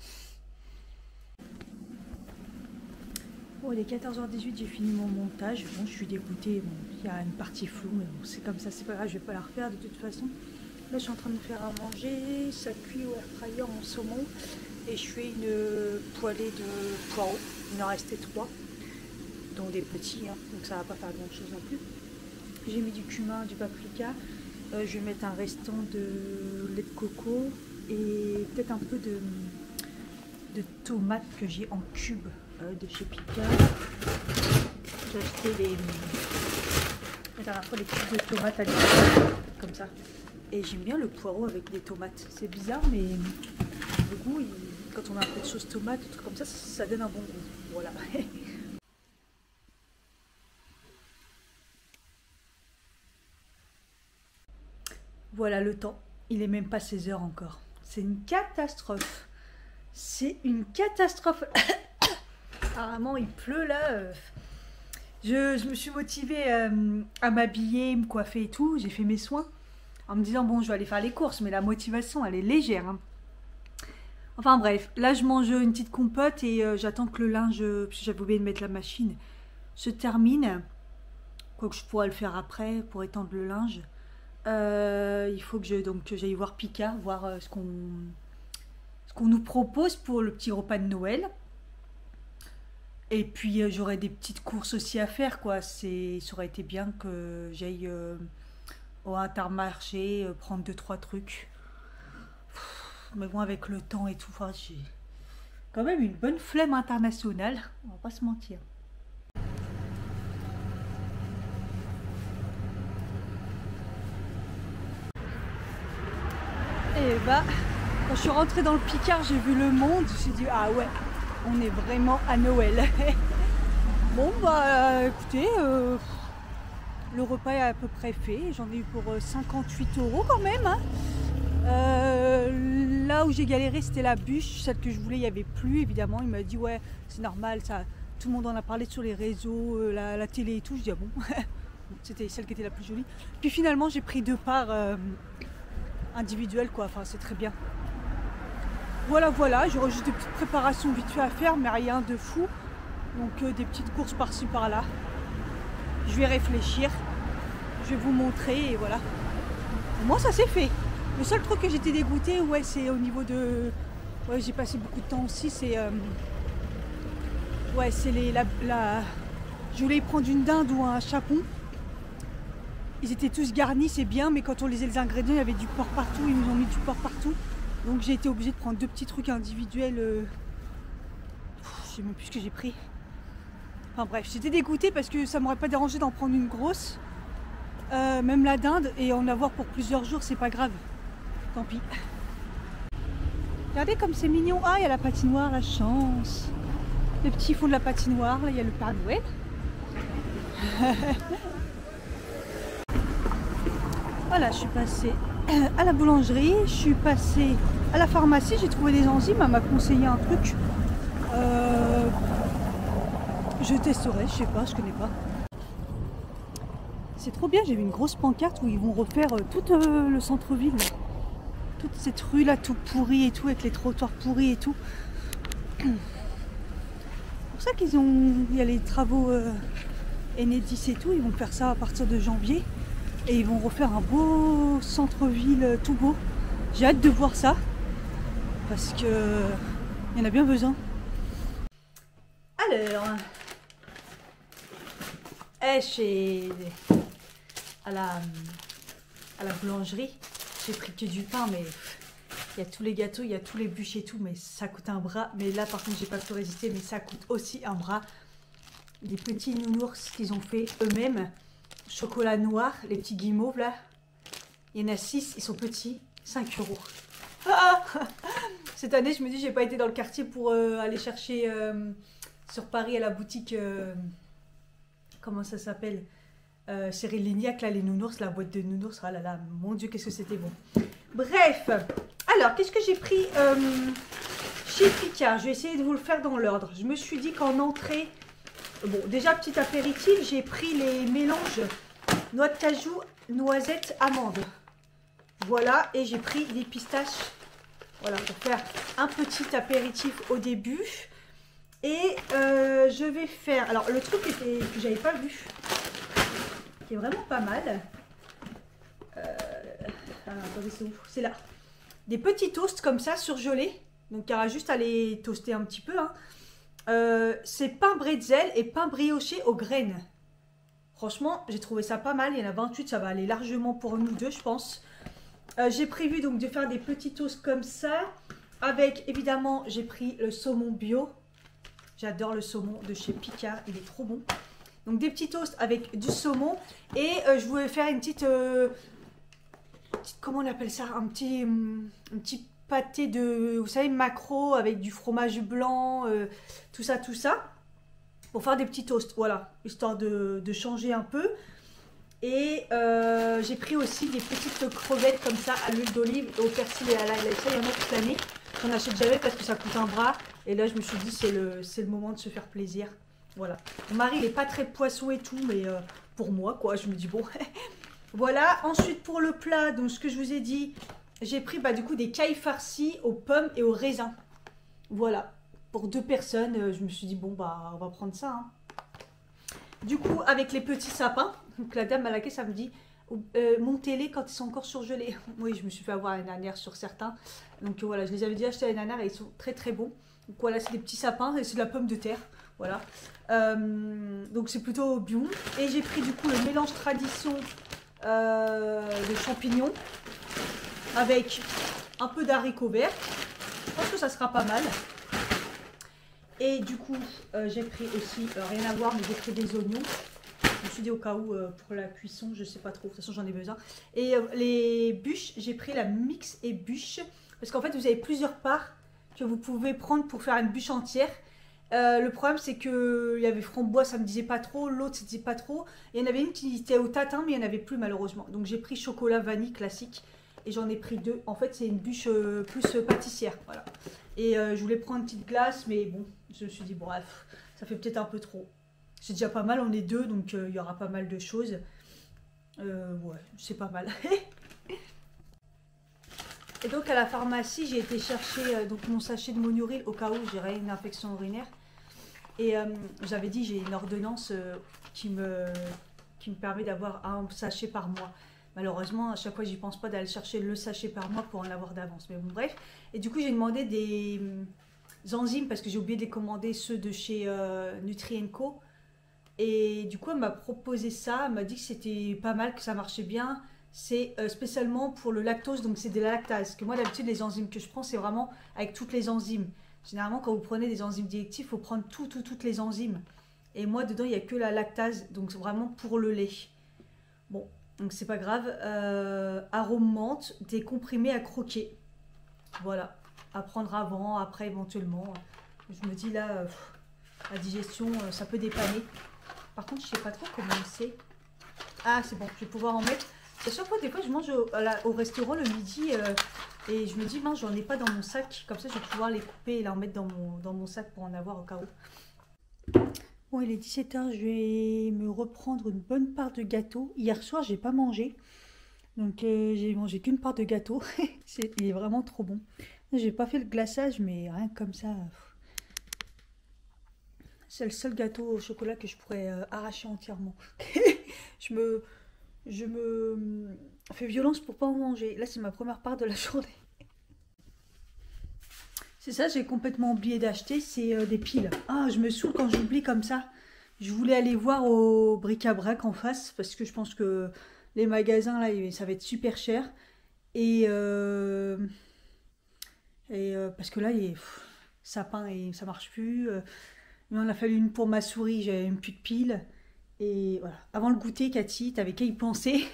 Bon, il est 14h18, j'ai fini mon montage. Bon, je suis dégoûtée. Bon, il y a une partie floue, mais bon, c'est comme ça, c'est pas grave, je vais pas la refaire de toute façon. Là, je suis en train de faire à manger. Ça cuit au air fryer mon saumon. Et je fais une poêlée de poireaux. Il en restait 3, dont des petits, hein, donc ça va pas faire grand chose non plus. J'ai mis du cumin, du paprika. Je vais mettre un restant de lait de coco et peut-être un peu de tomates que j'ai en cubes de chez Picard. J'ai acheté la dernière fois les cubes de tomates à l'hiver, comme ça. Et j'aime bien le poireau avec des tomates. C'est bizarre, mais le goût, quand on a un peu de sauce tomate, un truc comme ça, ça donne un bon goût. Voilà. Voilà le temps. Il est même pas 16 h encore. C'est une catastrophe. C'est une catastrophe. Apparemment, il pleut là. Je me suis motivée à m'habiller, me coiffer et tout. J'ai fait mes soins en me disant, bon, je vais aller faire les courses. Mais la motivation, elle est légère. Hein. Enfin bref, là, je mange une petite compote et j'attends que le linge, parce que j'avais oublié de mettre la machine, se termine. Quoique je pourrais le faire après pour étendre le linge. Il faut que j'aille voir Picard, voir ce qu'on nous propose pour le petit repas de Noël. Et puis j'aurai des petites courses aussi à faire, quoi. Ça aurait été bien que j'aille au Intermarché prendre 2-3 trucs. Mais bon, avec le temps et tout, enfin, quand même une bonne flemme internationale, on va pas se mentir. Et bah, quand je suis rentrée dans le Picard, j'ai vu le monde, je me suis dit ah ouais, on est vraiment à Noël. Bon bah écoutez, le repas est à peu près fait, j'en ai eu pour 58 € quand même. Hein. Là où j'ai galéré, c'était la bûche, celle que je voulais, il n'y avait plus évidemment. Il m'a dit ouais, c'est normal, ça, tout le monde en a parlé sur les réseaux, la télé et tout. Je dis ah bon, c'était celle qui était la plus jolie. Puis finalement, j'ai pris 2 parts individuelles quoi, enfin c'est très bien. Voilà, j'aurais juste des petites préparations vite fait à faire, mais rien de fou. Donc des petites courses par-ci par-là. Je vais réfléchir, je vais vous montrer et voilà. Au moins ça c'est fait. Le seul truc que j'étais dégoûtée, ouais, c'est au niveau de... Ouais, j'ai passé beaucoup de temps aussi, c'est... Ouais, c'est Je voulais prendre une dinde ou un chapon. Ils étaient tous garnis, c'est bien, mais quand on lisait les ingrédients, il y avait du porc partout, ils nous ont mis du porc partout. Donc j'ai été obligée de prendre 2 petits trucs individuels. Je sais même plus ce que j'ai pris. Enfin bref, j'étais dégoûtée parce que ça m'aurait pas dérangé d'en prendre une grosse. Même la dinde, et en avoir pour plusieurs jours, c'est pas grave. Tant pis. Regardez comme c'est mignon. Ah, il y a la patinoire, la chance. Les petits font de la patinoire, là il y a le Père Noël. Voilà, je suis passée à la boulangerie, je suis passée à la pharmacie, j'ai trouvé des enzymes, elle m'a conseillé un truc. Je testerai, je sais pas, je connais pas. C'est trop bien, j'ai vu une grosse pancarte où ils vont refaire tout le centre-ville. Toute cette rue là, tout pourri et tout, avec les trottoirs pourris et tout. C'est pour ça qu'il y a les travaux Enedis et tout, ils vont faire ça à partir de janvier. Et ils vont refaire un beau centre-ville tout beau. J'ai hâte de voir ça. Parce que il y en a bien besoin. Alors, à la boulangerie, j'ai pris que du pain, mais il y a tous les gâteaux, il y a tous les bûches et tout, mais ça coûte un bras. Mais là, par contre, j'ai pas pu résister, mais ça coûte aussi un bras. Des petits nounours qu'ils ont fait eux-mêmes. Chocolat noir, les petits guimauves là. Il y en a 6, ils sont petits, 5 €. Ah, cette année, je me dis, j'ai pas été dans le quartier pour aller chercher sur Paris à la boutique. Comment ça s'appelle, Cyril Lignac, là, les nounours, la boîte de nounours. Ah là là, mon Dieu, qu'est-ce que c'était bon. Bref, alors, qu'est-ce que j'ai pris chez Picard? Je vais essayer de vous le faire dans l'ordre. Je me suis dit qu'en entrée, bon, déjà, petit apéritif, j'ai pris les mélanges noix de cajou, noisettes, amandes. Voilà, et j'ai pris des pistaches. Voilà, pour faire un petit apéritif au début. Et je vais faire... Alors, le truc que j'avais pas vu, qui est vraiment pas mal. Attendez, c'est où? C'est là. Des petits toasts comme ça, surgelés. Donc, il y aura juste à les toaster un petit peu. Hein. C'est pain bretzel et pain brioché aux graines. Franchement, j'ai trouvé ça pas mal. Il y en a 28, ça va aller largement pour nous deux, je pense. J'ai prévu donc de faire des petits toasts comme ça. Avec, évidemment, j'ai pris le saumon bio. J'adore le saumon de chez Picard, il est trop bon. Donc des petits toasts avec du saumon. Et je voulais faire une petite... comment on appelle ça? Un petit pâté de, vous savez, maquereau avec du fromage blanc, tout ça. Pour faire des petits toasts, voilà. Histoire de changer un peu. Et j'ai pris aussi des petites crevettes comme ça à l'huile d'olive, au persil et à l'ail. Ça, il y en a toute l'année. J'en achète jamais parce que ça coûte un bras. Et là, je me suis dit, c'est le moment de se faire plaisir. Voilà. Mon mari, il n'est pas très poisson et tout, mais pour moi, quoi, je me dis, bon. Voilà. Ensuite, pour le plat, donc ce que je vous ai dit, j'ai pris du coup des cailles farcies aux pommes et aux raisins. Voilà. Pour 2 personnes, je me suis dit, bon, on va prendre ça. Hein. Du coup, avec les petits sapins, donc la dame à la caisse, elle me dit, montez-les quand ils sont encore surgelés. Oui, je me suis fait avoir l'année dernière sur certains. Donc voilà, je les avais déjà achetés l'année dernière et ils sont très très bons. Donc voilà, c'est des petits sapins et c'est de la pomme de terre. Voilà. Donc c'est plutôt bio. Et j'ai pris du coup le mélange tradition de champignons avec un peu d'haricots verts. Je pense que ça sera pas mal. Et du coup, j'ai pris aussi, rien à voir, mais j'ai pris des oignons. Je me suis dit au cas où, pour la cuisson, je sais pas trop, de toute façon j'en ai besoin. Et les bûches, j'ai pris la mix et bûche. Parce qu'en fait, vous avez plusieurs parts que vous pouvez prendre pour faire une bûche entière. Le problème, c'est qu'il y avait framboise, ça me disait pas trop. L'autre, ça disait pas trop. Et il y en avait une qui était au tatin, mais il n'y en avait plus malheureusement. Donc j'ai pris chocolat vanille classique. Et j'en ai pris 2. En fait, c'est une bûche plus pâtissière. Voilà. Et je voulais prendre une petite glace, mais bon, je me suis dit, bref, ça fait peut-être un peu trop. C'est déjà pas mal, on est 2, donc il y aura pas mal de choses. Ouais, c'est pas mal. Et donc à la pharmacie, j'ai été chercher donc mon sachet de Monuril au cas où j'aurais une infection urinaire. Et j'avais dit, j'ai une ordonnance qui me permet d'avoir un sachet par mois. Malheureusement, à chaque fois, j'y pense pas d'aller chercher le sachet par mois pour en avoir d'avance. Mais bon, bref. Et du coup, j'ai demandé des enzymes parce que j'ai oublié de les commander, ceux de chez Nutri & Co. Et du coup, elle m'a proposé ça. Elle m'a dit que c'était pas mal, que ça marchait bien. C'est spécialement pour le lactose, donc c'est de la lactase. Parce que moi, d'habitude, les enzymes que je prends, c'est vraiment avec toutes les enzymes. Généralement, quand vous prenez des enzymes directives, il faut prendre toutes les enzymes. Et moi, dedans, il n'y a que la lactase, donc c'est vraiment pour le lait. Bon, donc c'est pas grave. Arôme menthe, des comprimés à croquer. Voilà, à prendre avant, après éventuellement. Je me dis là, la digestion, ça peut dépanner. Par contre, je sais pas trop comment c'est. Ah, c'est bon, je vais pouvoir en mettre. À chaque fois, des fois, je mange au restaurant le midi et je me dis, mince, j'en ai pas dans mon sac. Comme ça, je vais pouvoir les couper et les remettre dans mon sac pour en avoir au cas où. Bon, il est 17 h, je vais me reprendre une bonne part de gâteau. Hier soir, j'ai pas mangé. Donc, j'ai mangé qu'une part de gâteau. Il est vraiment trop bon. J'ai pas fait le glaçage, mais rien comme ça. C'est le seul gâteau au chocolat que je pourrais arracher entièrement. Je me fais violence pour pas en manger. Là, c'est ma première part de la journée. C'est ça, j'ai complètement oublié d'acheter, c'est des piles. Ah, je me saoule quand j'oublie comme ça. Je voulais aller voir au bric-à-brac en face, parce que je pense que les magasins, là, ça va être super cher. Et parce que là, sapin et ça marche plus. Il en a fallu une pour ma souris, j'avais même plus de piles. Et voilà. Avant le goûter, Cathy, t'avais qu'à y penser.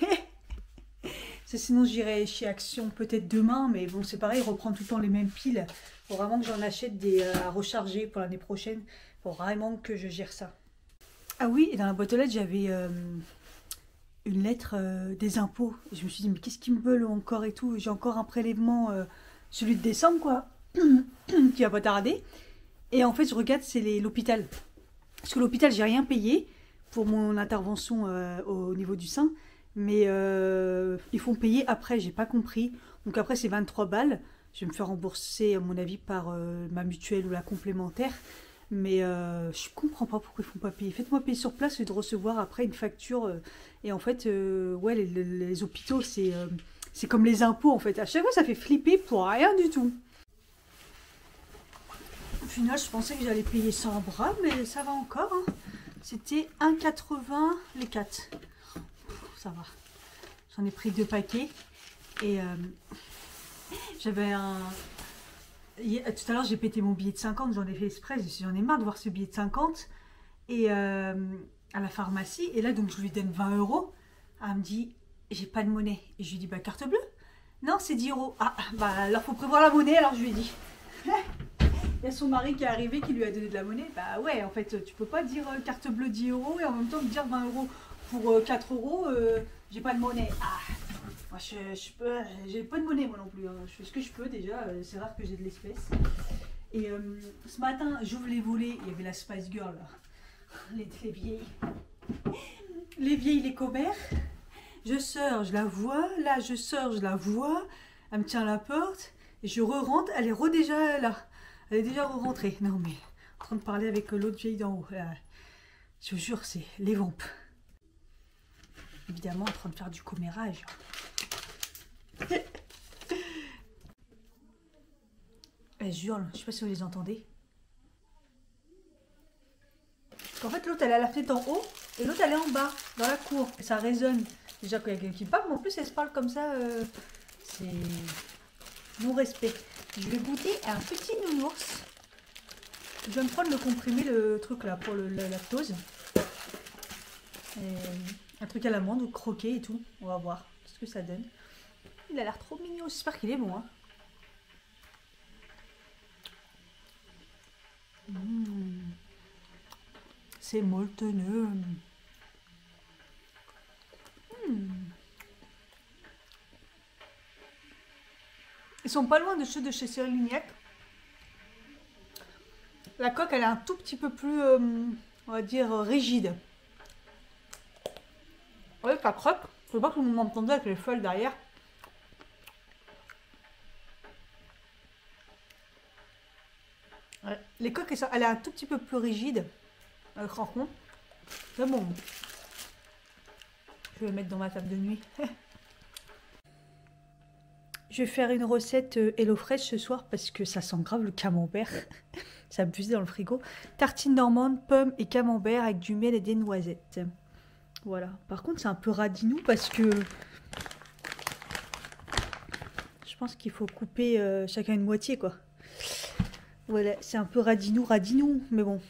Sinon, j'irai chez Action peut-être demain. Mais bon, c'est pareil, reprendre tout le temps les mêmes piles. Faut vraiment que j'en achète des à recharger pour l'année prochaine. Faut vraiment que je gère ça. Ah oui, et dans la boîte aux lettres, j'avais une lettre des impôts. Et je me suis dit, mais qu'est-ce qu'ils me veulent encore et tout. J'ai encore un prélèvement, celui de décembre, quoi, qui va pas tarder. Et en fait, je regarde, c'est l'hôpital. Parce que l'hôpital, j'ai rien payé pour mon intervention au niveau du sein. Mais ils font payer après, j'ai pas compris. Donc après, c'est 23 balles. Je vais me faire rembourser, à mon avis, par ma mutuelle ou la complémentaire. Mais je comprends pas pourquoi ils font pas payer. Faites-moi payer sur place et de recevoir après une facture. Et en fait, ouais, les hôpitaux, c'est comme les impôts, en fait. À chaque fois, ça fait flipper pour rien du tout. Au final, je pensais que j'allais payer 100 bras, mais ça va encore. Hein. C'était 1,80 les 4. Ça va. J'en ai pris 2 paquets. Et j'avais un... Tout à l'heure, j'ai pété mon billet de 50. J'en ai fait exprès. J'en ai marre de voir ce billet de 50. Et à la pharmacie. Et là, donc, je lui donne 20 €. Elle me dit, j'ai pas de monnaie. Et je lui dis, bah, carte bleue. Non, c'est 10 €. Ah, bah, alors, faut prévoir la monnaie. Alors, je lui ai dit... Il y a son mari qui est arrivé qui lui a donné de la monnaie. Bah ouais, en fait, tu peux pas dire carte bleue 10 € et en même temps me dire 20 € pour 4 €, j'ai pas de monnaie. Ah, moi j'ai pas de monnaie moi non plus. Hein. Je fais ce que je peux déjà, c'est rare que j'ai de l'espèce. Et ce matin, j'ouvre les volets, il y avait la Spice Girl là. Les vieilles. Les vieilles, les commères. Je sors, je la vois. Là, je sors, je la vois. Elle me tient à la porte. Et je re-rentre, elle est déjà là. Elle est déjà rentrée. Non mais, en train de parler avec l'autre vieille d'en haut. Je vous jure, c'est les vampes. Évidemment, en train de faire du commérage. Elle hurle, je sais pas si vous les entendez. En fait, l'autre, elle est à la fenêtre en haut et l'autre, elle est en bas, dans la cour. Et ça résonne. Déjà qu'il y a quelqu'un qui parle, mais en plus, elle se parle comme ça. C'est non-respect. Je vais goûter un petit nounours. Je viens de prendre le comprimé, le truc là pour la lactose. Et un truc à l'amande, croqué et tout. On va voir ce que ça donne. Il a l'air trop mignon. J'espère qu'il est bon. Hein. C'est molletonneux. Ils sont pas loin de ceux de chez Cyril Lignac. La coque, elle est un tout petit peu plus, on va dire, rigide. Ouais, ça croque. Je sais pas que vous m'entendez avec les feuilles derrière. Ouais. Les coques, elle est un tout petit peu plus rigide. Le crampon. C'est bon. Je vais le mettre dans ma table de nuit. Je vais faire une recette HelloFresh ce soir parce que ça sent grave le camembert. Ça a abusé dans le frigo. Tartine normande, pommes et camembert avec du miel et des noisettes. Voilà. Par contre, c'est un peu radinou parce que je pense qu'il faut couper chacun une moitié, quoi. Voilà, c'est un peu radinou, mais bon.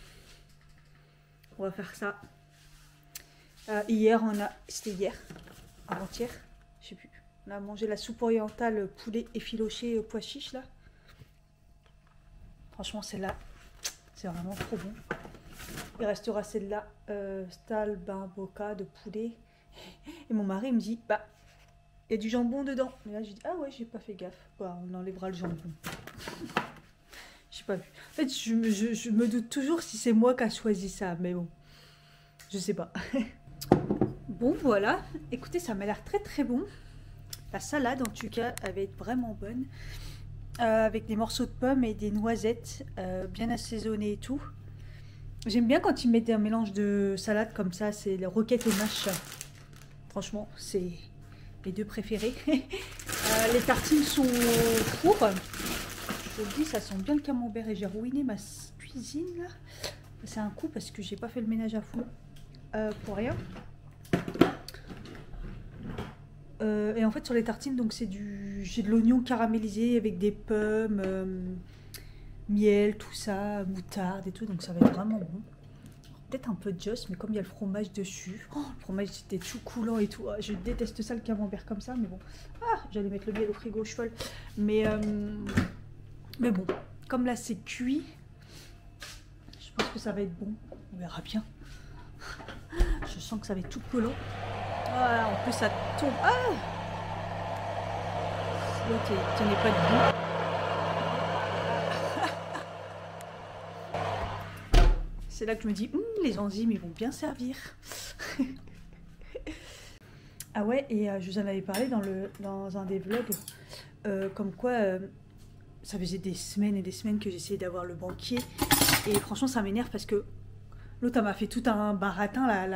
On va faire ça. Hier, c'était hier, avant-hier, je sais plus. On a mangé la soupe orientale poulet effiloché pois chiche là. Franchement, celle-là, c'est vraiment trop bon. Il restera celle-là, stal bain boca de poulet. Et mon mari me dit, bah, il y a du jambon dedans. Et là, je dis, ah ouais, j'ai pas fait gaffe. Bah, on enlèvera le jambon. J'ai pas vu. En fait, je me doute toujours si c'est moi qui a choisi ça, mais bon, je sais pas. Bon, voilà. Écoutez, ça m'a l'air très très bon. La salade, en tout cas, elle va être vraiment bonne. Avec des morceaux de pommes et des noisettes, bien assaisonnées et tout. J'aime bien quand ils mettent un mélange de salade comme ça, c'est les roquettes et mâche. Franchement, c'est mes deux préférés. Les tartines sont au four. Je vous le dis, ça sent bien le camembert et j'ai ruiné ma cuisine là. C'est un coup parce que j'ai pas fait le ménage à fond pour rien. Et en fait sur les tartines, donc c'est j'ai de l'oignon caramélisé avec des pommes, miel, tout ça, moutarde et tout, donc ça va être vraiment bon. Peut-être un peu de joss, mais comme il y a le fromage dessus, oh, le fromage c'était tout coulant et tout. Je déteste ça le camembert comme ça, mais bon. Ah, j'allais mettre le miel au frigo, je suis folle. Mais bon, comme là c'est cuit, je pense que ça va être bon. On verra bien. Je sens que ça va être tout collant. Ah, en plus ça tombe. Ah, ok, tenez pas debout. C'est là que je me dis, les enzymes ils vont bien servir. Ah ouais, et je vous en avais parlé dans un des vlogs, comme quoi ça faisait des semaines et des semaines que j'essayais d'avoir le banquier. Et franchement ça m'énerve parce que l'autre elle m'a fait tout un baratin,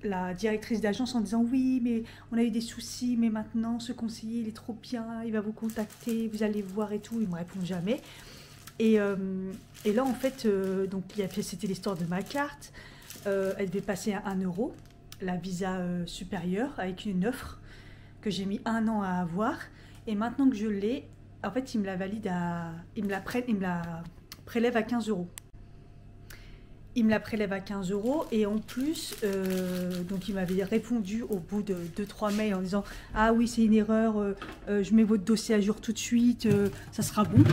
la directrice d'agence, en disant oui mais on a eu des soucis, mais maintenant ce conseiller il est trop bien, il va vous contacter, vous allez voir et tout. Il me répond jamais. Et là en fait, donc c'était l'histoire de ma carte. Elle devait passer à 1 €, la visa supérieure, avec une offre que j'ai mis 1 an à avoir. Et maintenant que je l'ai, en fait il me la valide il me la prélève à 15 €. Il me la prélève à 15 € et en plus, donc il m'avait répondu au bout de 2-3 mails en disant « Ah oui, c'est une erreur, je mets votre dossier à jour tout de suite, ça sera bon. »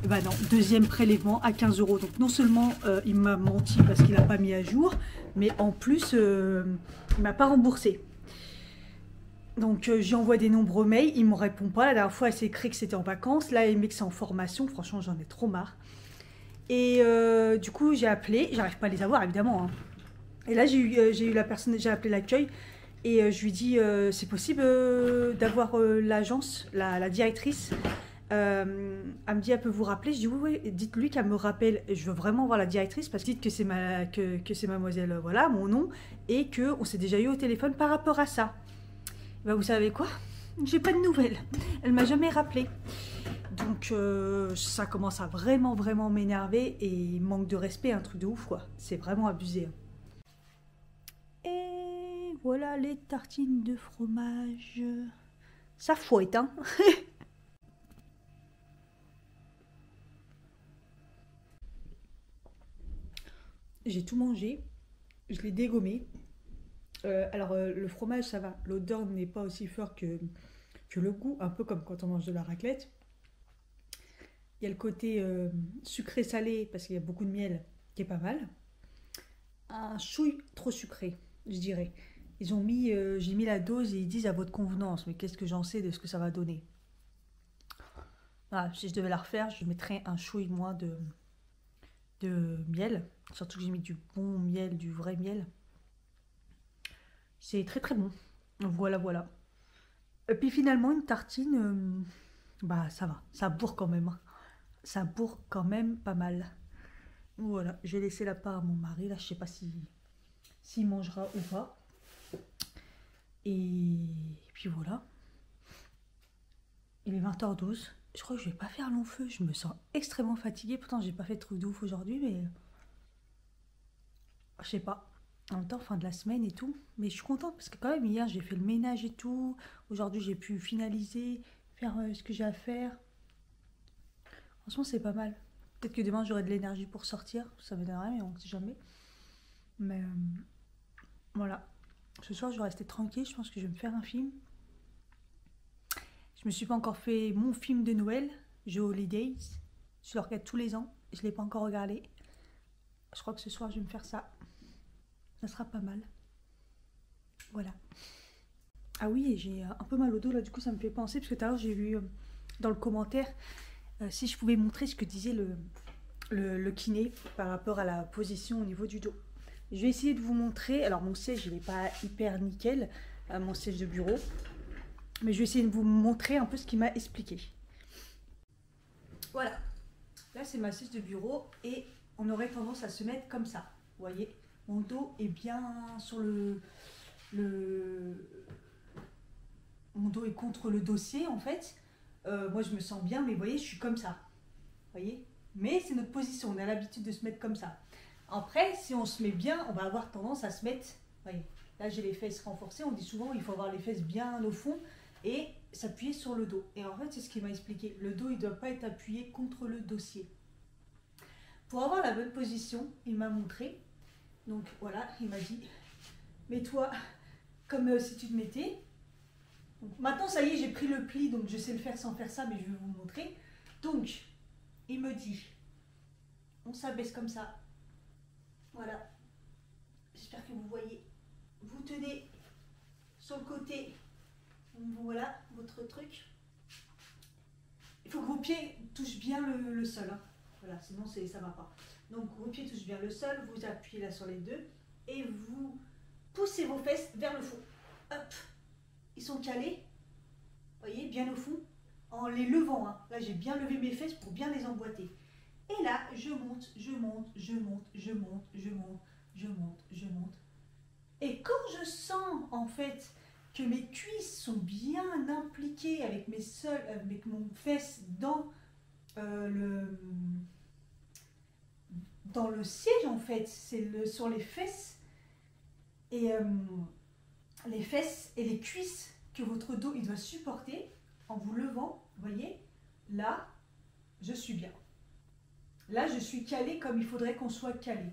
Bah non, deuxième prélèvement à 15 €. Donc non seulement il m'a menti parce qu'il n'a pas mis à jour, mais en plus, il ne m'a pas remboursé. Donc j'y envoie des nombreux mails, il ne me répond pas. La dernière fois, elle s'est écrit que c'était en vacances. Là, elle met que c'est en formation. Franchement, j'en ai trop marre. Et du coup j'ai appelé, j'arrive pas à les avoir évidemment, hein. Et là j'ai eu la personne, j'ai appelé l'accueil et je lui dis c'est possible d'avoir l'agence, la directrice. Elle me dit elle peut vous rappeler. Je dis oui, dites-lui qu'elle me rappelle, je veux vraiment voir la directrice parce que dites que c'est c'est mademoiselle voilà mon nom et qu'on s'est déjà eu au téléphone par rapport à ça. Bah, vous savez quoi, j'ai pas de nouvelles, elle m'a jamais rappelé. Donc ça commence à vraiment m'énerver et manque de respect, un truc de ouf quoi. C'est vraiment abusé. Et voilà les tartines de fromage. Ça fouette hein. j'ai tout mangé, je l'ai dégommé. Le fromage, ça va. L'odeur n'est pas aussi forte que le goût, un peu comme quand on mange de la raclette. Il y a le côté sucré-salé, parce qu'il y a beaucoup de miel, qui est pas mal. Un chouille trop sucré, je dirais. J'ai mis la dose et ils disent à votre convenance, mais qu'est-ce que j'en sais de ce que ça va donner? Voilà, si je devais la refaire, je mettrais un chouille moins de miel. Surtout que j'ai mis du bon miel, du vrai miel. C'est très très bon. Voilà, voilà. Et puis finalement, une tartine, bah ça va, ça bourre quand même, hein. Ça bourre quand même pas mal. Voilà, je vais laisser la part à mon mari, là, je sais pas s'il mangera ou pas. Et puis voilà, il est 20h12. Je crois que je vais pas faire long feu, je me sens extrêmement fatiguée. Pourtant, j'ai pas fait de truc de ouf aujourd'hui, mais je sais pas. En même temps, fin de la semaine et tout. Mais je suis contente parce que quand même, hier, j'ai fait le ménage et tout. Aujourd'hui, j'ai pu finaliser, faire ce que j'ai à faire. Franchement, c'est pas mal. Peut-être que demain, j'aurai de l'énergie pour sortir. Ça m'étonnerait, mais on ne sait jamais. Mais voilà. Ce soir, je vais rester tranquille. Je pense que je vais me faire un film. Je me suis pas encore fait mon film de Noël, The Holidays. Je le regarde tous les ans. Je l'ai pas encore regardé. Je crois que ce soir, je vais me faire ça. Ça sera pas mal. Voilà. Ah oui, et j'ai un peu mal au dos là, du coup ça me fait penser, parce que tout à l'heure j'ai vu dans le commentaire si je pouvais montrer ce que disait le kiné par rapport à la position au niveau du dos. Je vais essayer de vous montrer. Alors mon siège il n'est pas hyper nickel, mon siège de bureau, mais je vais essayer de vous montrer un peu ce qu'il m'a expliqué. Voilà, là c'est ma siège de bureau et on aurait tendance à se mettre comme ça. Vous voyez, mon dos est bien sur mon dos est contre le dossier en fait. Moi je me sens bien, mais vous voyez, je suis comme ça. Vous voyez, mais c'est notre position, on a l'habitude de se mettre comme ça. Après, si on se met bien, on va avoir tendance à se mettre, vous voyez, là j'ai les fesses renforcées, on dit souvent il faut avoir les fesses bien au fond et s'appuyer sur le dos. Et en fait, c'est ce qu'il m'a expliqué, le dos il ne doit pas être appuyé contre le dossier. Pour avoir la bonne position, il m'a montré, donc voilà, il m'a dit, mets-toi comme si tu te mettais. Donc, maintenant, ça y est, j'ai pris le pli, donc je sais le faire sans faire ça, mais je vais vous montrer. Donc, il me dit, on s'abaisse comme ça. Voilà. J'espère que vous voyez. Vous tenez sur le côté. Voilà, votre truc. Il faut que vos pieds touchent bien le sol, hein. Voilà, sinon ça ne va pas. Donc, vos pieds touchent bien le sol, vous appuyez là sur les deux, et vous poussez vos fesses vers le fond. Hop. Ils sont calés, vous voyez, bien au fond, en les levant, hein. Là, j'ai bien levé mes fesses pour bien les emboîter. Et là, je monte, je monte, je monte, je monte, je monte, je monte, je monte. Et quand je sens, en fait, que mes cuisses sont bien impliquées avec avec mon fesse dans le siège, en fait, c'est sur les fesses et les fesses et les cuisses que votre dos il doit supporter en vous levant, vous voyez, là, je suis bien. Là, je suis calée comme il faudrait qu'on soit calé.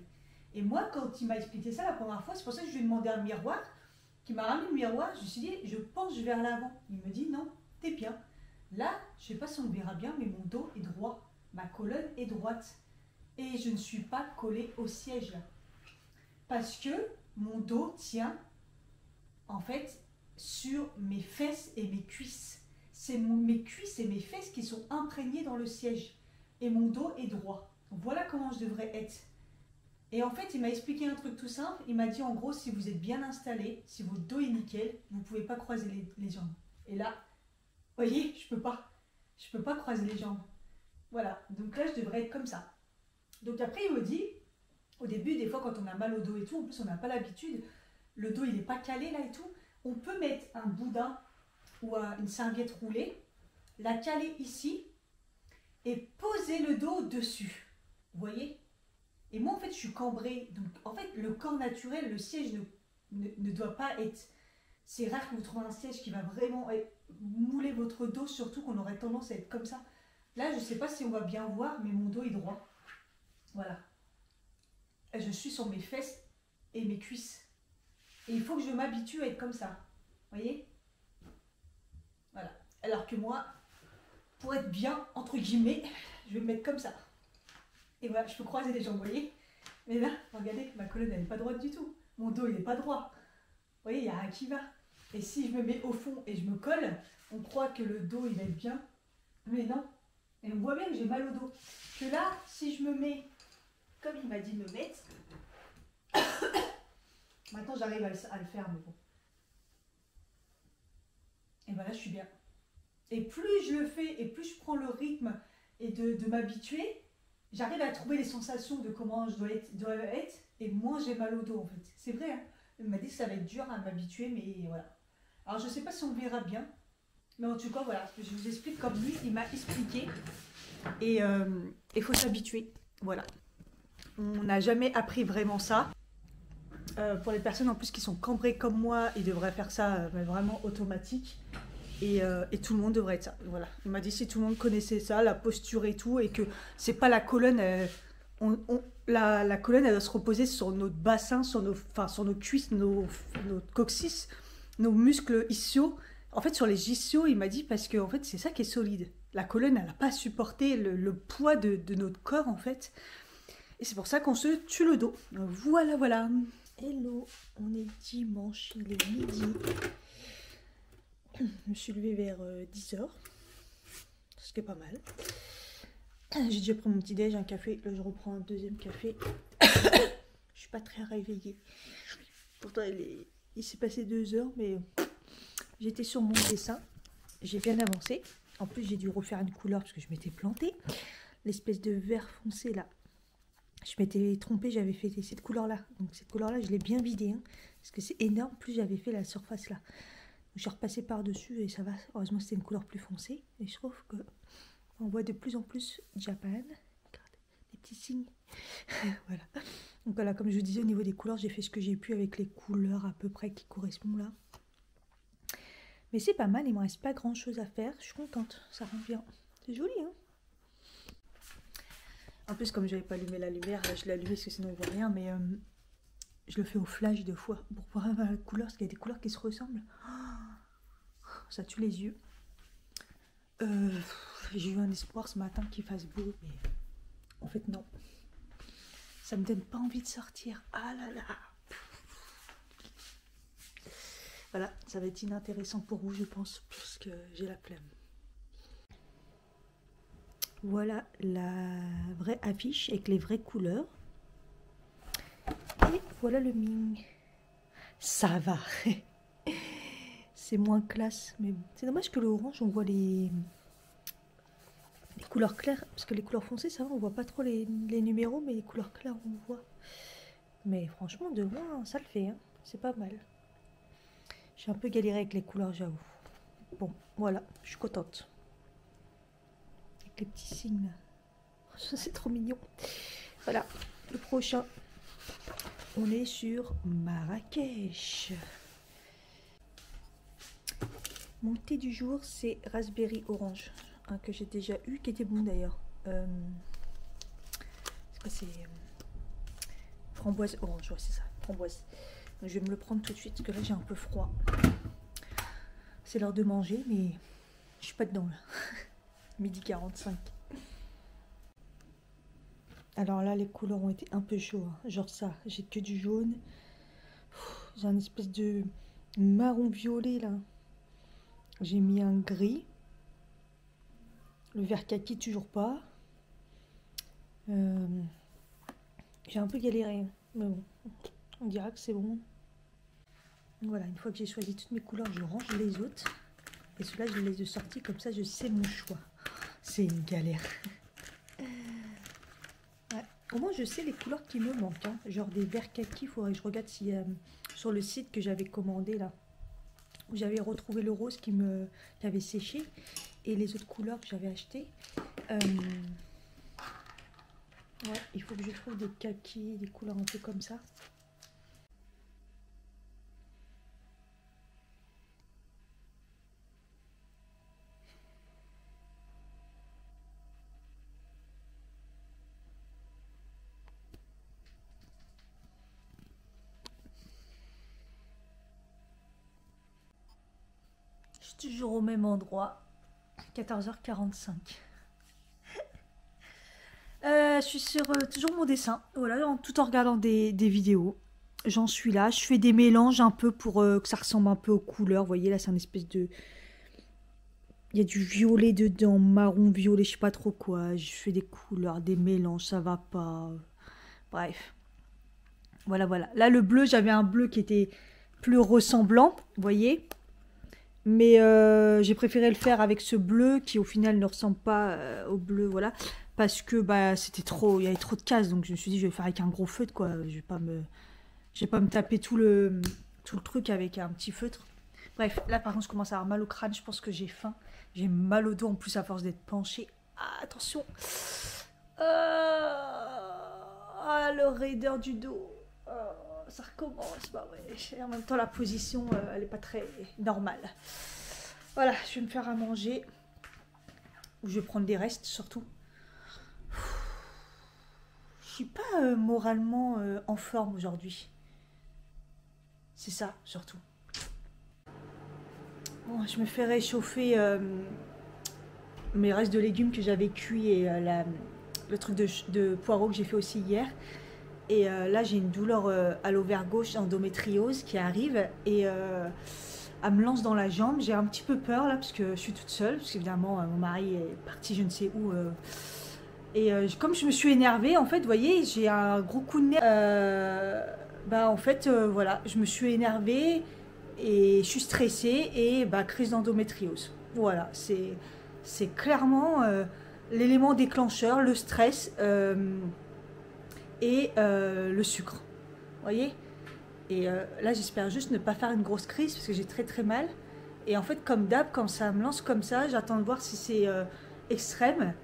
Et moi, quand il m'a expliqué ça la première fois, c'est pour ça que je lui ai demandé un miroir, qu'il m'a ramené le miroir, je me suis dit, je penche vers l'avant. Il me dit, non, t'es bien. Là, je ne sais pas si on le verra bien, mais mon dos est droit. Ma colonne est droite. Et je ne suis pas collée au siège là. Parce que mon dos tient, en fait, sur mes fesses et mes cuisses. C'est mes cuisses et mes fesses qui sont imprégnées dans le siège. Et mon dos est droit. Voilà comment je devrais être. Et en fait, il m'a expliqué un truc tout simple. Il m'a dit en gros, si vous êtes bien installé, si votre dos est nickel, vous ne pouvez pas croiser les jambes. Et là, vous voyez, je peux pas. Je peux pas croiser les jambes. Voilà, donc là, je devrais être comme ça. Donc après, il me dit, au début, des fois, quand on a mal au dos et tout, en plus, on n'a pas l'habitude, le dos, il n'est pas calé là et tout, on peut mettre un boudin ou une serviette roulée, la caler ici et poser le dos dessus. Vous voyez? Et moi, en fait, je suis cambrée. Donc, en fait, le corps naturel, le siège ne doit pas être... C'est rare que vous trouvez un siège qui va vraiment mouler votre dos, surtout qu'on aurait tendance à être comme ça. Là, je ne sais pas si on va bien voir, mais mon dos est droit. Voilà. je suis sur mes fesses et mes cuisses. Et il faut que je m'habitue à être comme ça. Vous voyez? Voilà. Alors que moi, pour être bien, entre guillemets, je vais me mettre comme ça. Et voilà, je peux croiser les jambes, vous voyez? Mais là, regardez, ma colonne, elle n'est pas droite du tout. Mon dos, il n'est pas droit. Vous voyez, il n'y a rien qui va. Et si je me mets au fond et je me colle, on croit que le dos, il va être bien. Mais non. Et on voit bien que j'ai mal au dos. Que là, si je me mets comme il m'a dit de me mettre, maintenant j'arrive à le faire, mais bon. Et voilà, je suis bien. Et plus je le fais, et plus je prends le rythme et de m'habituer, j'arrive à trouver les sensations de comment je dois être et moins j'ai mal au dos en fait. C'est vrai, hein. Il m'a dit que ça va être dur à m'habituer, mais voilà. Alors je sais pas si on verra bien, mais en tout cas voilà, je vous explique comme lui, il m'a expliqué. Et il faut s'habituer, voilà. On n'a jamais appris vraiment ça. Pour les personnes en plus qui sont cambrées comme moi, ils devraient faire ça mais vraiment automatique. Et tout le monde devrait être ça. Voilà. Il m'a dit si tout le monde connaissait ça, la posture et tout, et que c'est pas la colonne. La colonne, elle doit se reposer sur notre bassin, sur nos cuisses, notre coccyx, nos muscles ischiaux. En fait, sur les ischios, il m'a dit parce que en fait, c'est ça qui est solide. La colonne, elle n'a pas supporté le poids de notre corps, en fait. Et c'est pour ça qu'on se tue le dos. Voilà, voilà. Hello, on est dimanche, il est midi. Je me suis levée vers 10h, ce qui est pas mal. J'ai déjà pris mon petit déj, un café, là je reprends un deuxième café. Je suis pas très réveillée. Pourtant il s'est passé 2 heures, mais j'étais sur mon dessin. J'ai bien avancé. En plus j'ai dû refaire une couleur parce que je m'étais plantée. L'espèce de vert foncé là. Je m'étais trompée, j'avais fait cette couleur-là. Donc cette couleur-là, je l'ai bien vidée. Hein, parce que c'est énorme, plus j'avais fait la surface là. Je suis repassée par-dessus et ça va. Heureusement, c'était une couleur plus foncée. Et je trouve que on voit de plus en plus Japan. Regarde, des petits signes. Voilà. Donc voilà, comme je vous disais, au niveau des couleurs, j'ai fait ce que j'ai pu avec les couleurs à peu près qui correspondent là. Mais c'est pas mal, il me reste pas grand-chose à faire. Je suis contente, ça rend bien. C'est joli, hein. En plus, comme j'avais pas allumé la lumière, là, je l'ai allumé parce que sinon il voit rien, mais je le fais au flash 2 fois pour pouvoir avoir la couleur, parce qu'il y a des couleurs qui se ressemblent. Oh, ça tue les yeux. J'ai eu un espoir ce matin qu'il fasse beau, mais en fait non. Ça me donne pas envie de sortir. Ah là là. Voilà, ça va être inintéressant pour vous, je pense, parce que j'ai la flemme. Voilà la vraie affiche avec les vraies couleurs. Et voilà le Ming. Ça va. C'est moins classe. Mais c'est dommage que le orange, on voit les couleurs claires. Parce que les couleurs foncées, ça va, on voit pas trop les numéros. Mais les couleurs claires, on voit. Mais franchement, de loin, ça le fait. Hein. C'est pas mal. J'ai un peu galéré avec les couleurs, j'avoue. Bon, voilà, je suis contente. Les petits signes là. C'est trop mignon. Voilà, le prochain. On est sur Marrakech. Mon thé du jour, c'est raspberry orange. Un que j'ai déjà eu, qui était bon d'ailleurs. C'est quoi, c'est framboise orange, ouais, c'est ça, framboise. Donc, je vais me le prendre tout de suite, parce que là j'ai un peu froid. C'est l'heure de manger, mais je suis pas dedans là. Midi 45. Alors là, les couleurs ont été un peu chaudes. Hein. Genre ça, j'ai que du jaune. J'ai un espèce de marron violet là. J'ai mis un gris. Le vert kaki, toujours pas. J'ai un peu galéré. Mais bon, on dira que c'est bon. Voilà, une fois que j'ai choisi toutes mes couleurs, je range les autres. Et ceux-là, je les laisse de sortie. Comme ça, je sais mon choix. C'est une galère. Ouais. Au moins, je sais les couleurs qui me manquent. Hein. Genre des verts kaki, il faudrait que je regarde si sur le site que j'avais commandé là. Où j'avais retrouvé le rose qui avait séché. Et les autres couleurs que j'avais achetées. Ouais, il faut que je trouve des kakis, des couleurs un peu comme ça. Toujours au même endroit. 14h45. Je suis sur toujours mon dessin. Voilà, tout en regardant des vidéos. J'en suis là. Je fais des mélanges un peu pour que ça ressemble un peu aux couleurs. Vous voyez, là, c'est un espèce de... Il y a du violet dedans, marron, violet, je sais pas trop quoi. Je fais des couleurs, des mélanges, ça va pas. Bref. Voilà, voilà. Là, le bleu, j'avais un bleu qui était plus ressemblant, vous voyez. Mais j'ai préféré le faire avec ce bleu qui, au final, ne ressemble pas au bleu, voilà. Parce que bah, c'était trop, il y avait trop de cases. Donc, je me suis dit, je vais faire avec un gros feutre, quoi. Je vais pas me taper tout le truc avec un petit feutre. Bref, là, par contre, je commence à avoir mal au crâne. Je pense que j'ai faim. J'ai mal au dos, en plus, à force d'être penchée. Ah, attention. Ah, le raideur du dos. Ça recommence. Bah ouais. Et en même temps, la position, elle n'est pas très normale. Voilà, je vais me faire à manger. Ou je vais prendre des restes, surtout. Je suis pas moralement en forme aujourd'hui. C'est ça, surtout. Bon, je me fais réchauffer mes restes de légumes que j'avais cuits et le truc de poireaux que j'ai fait aussi hier. Et là, j'ai une douleur à l'ovaire gauche, endométriose, qui arrive et elle me lance dans la jambe. J'ai un petit peu peur là, parce que je suis toute seule, parce qu'évidemment, mon mari est parti je ne sais où. Et comme je me suis énervée, en fait, vous voyez, j'ai un gros coup de nerf. Bah, en fait, voilà, je me suis énervée et je suis stressée et bah, crise d'endométriose. Voilà, c'est clairement l'élément déclencheur, le stress et le sucre. Vous voyez? Et là, j'espère juste ne pas faire une grosse crise parce que j'ai très très mal. Et en fait, comme d'hab, quand ça me lance comme ça, j'attends de voir si c'est extrême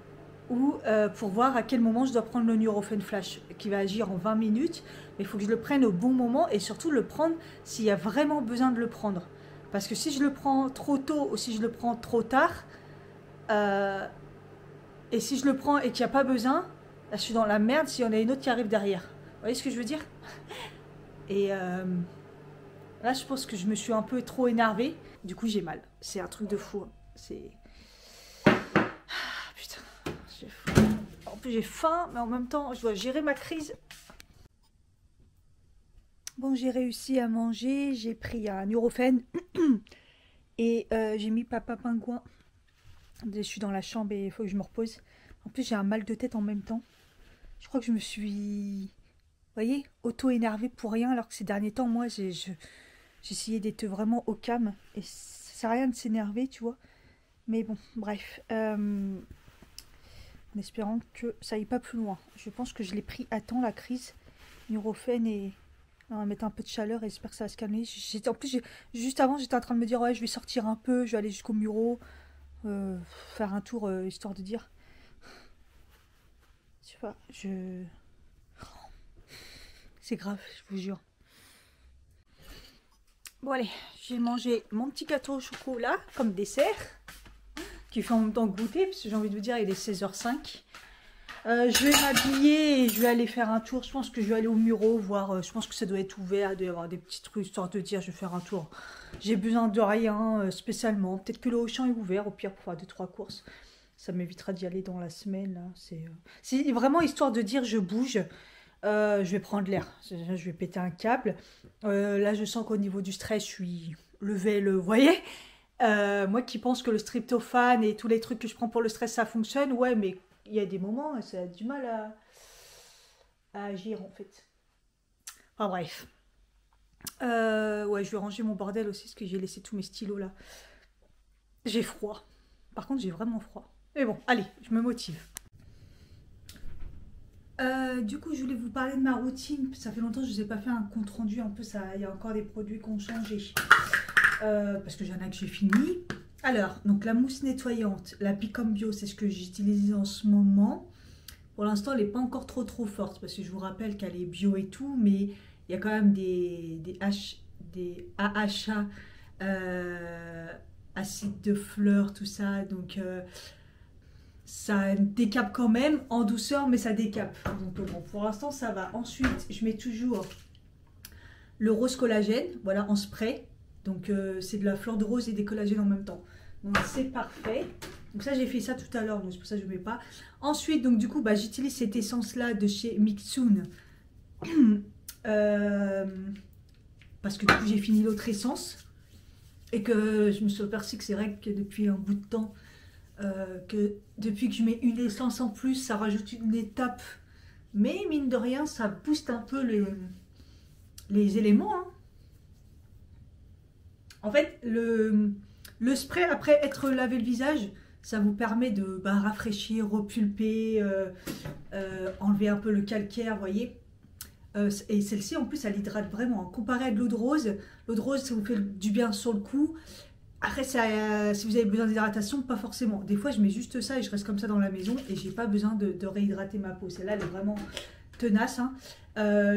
ou pour voir à quel moment je dois prendre le Nurofen Flash qui va agir en 20 minutes. Mais il faut que je le prenne au bon moment et surtout le prendre s'il y a vraiment besoin de le prendre. Parce que si je le prends trop tôt ou si je le prends trop tard, et si je le prends et qu'il n'y a pas besoin, là je suis dans la merde s'il y en a une autre qui arrive derrière. Vous voyez ce que je veux dire? Et là je pense que je me suis un peu trop énervée. Du coup j'ai mal. C'est un truc de fou. Hein. C'est... putain, j'ai faim. En plus j'ai faim, mais en même temps je dois gérer ma crise. Bon, j'ai réussi à manger, j'ai pris un Nurofen et j'ai mis Papa Pingouin. Je suis dans la chambre et il faut que je me repose. En plus, j'ai un mal de tête en même temps. Je crois que je me suis, vous voyez, auto-énervée pour rien, alors que ces derniers temps, moi, j'ai essayé d'être vraiment au calme. Et ça sert à rien de s'énerver, tu vois. Mais bon, bref. En espérant que ça aille pas plus loin. Je pense que je l'ai pris à temps, la crise. Nurofen et... on va mettre un peu de chaleur et j'espère que ça va se calmer. En plus, juste avant, j'étais en train de me dire, ouais, je vais sortir un peu, je vais aller jusqu'au Muro, faire un tour, histoire de dire... je sais pas, c'est grave, je vous jure. Bon allez, j'ai mangé mon petit gâteau au chocolat comme dessert, qui fait en même temps goûter, parce que j'ai envie de vous dire, il est 16h05. Je vais m'habiller et je vais aller faire un tour. Je pense que je vais aller au Muro voir. Je pense que ça doit être ouvert. Il doit y avoir des petits trucs histoire de dire je vais faire un tour. J'ai besoin de rien spécialement. Peut-être que le Auchan est ouvert au pire pour faire 2-3 courses. Ça m'évitera d'y aller dans la semaine. Là. C'est vraiment histoire de dire je bouge. Je vais prendre l'air. Je vais péter un câble. Là, je sens qu'au niveau du stress, je suis levée. Vous voyez moi qui pense que le tryptophane et tous les trucs que je prends pour le stress, ça fonctionne. Ouais, mais... il y a des moments, ça a du mal à agir en fait. Enfin bref. Ouais, je vais ranger mon bordel aussi parce que j'ai laissé tous mes stylos là. J'ai froid. Par contre, j'ai vraiment froid. Mais bon, allez, je me motive. Du coup, je voulais vous parler de ma routine. Ça fait longtemps que je ne vous ai pas fait un compte rendu. Un peu, il y a encore des produits qui ont changé. Parce que j'en ai que j'ai fini. Alors, donc la mousse nettoyante, la Picom Bio, c'est ce que j'utilise en ce moment. Pour l'instant, elle n'est pas encore trop forte parce que je vous rappelle qu'elle est bio et tout, mais il y a quand même des AHA, acide de fleurs, tout ça. Donc, ça décape quand même en douceur, mais ça décape. Donc, bon, pour l'instant, ça va. Ensuite, je mets toujours le rose collagène, voilà, en spray. Donc c'est de la fleur de rose et des collagènes en même temps. Donc c'est parfait. Donc ça j'ai fait ça tout à l'heure, donc c'est pour ça que je ne mets pas. Ensuite donc du coup bah, j'utilise cette essence là de chez Mixun. Parce que du coup j'ai fini l'autre essence. Et que je me suis aperçue que c'est vrai que depuis un bout de temps, que depuis que je mets une essence en plus, ça rajoute une étape. Mais mine de rien, ça booste un peu les éléments. Hein. En fait, le spray, après être lavé le visage, ça vous permet de rafraîchir, repulper, enlever un peu le calcaire, vous voyez. Et celle-ci, en plus, elle hydrate vraiment. Comparé à de l'eau de rose, ça vous fait du bien sur le cou. Après, si vous avez besoin d'hydratation, pas forcément. Des fois, je mets juste ça et je reste comme ça dans la maison et j'ai pas besoin de réhydrater ma peau. Celle-là, elle est vraiment tenace. Hein.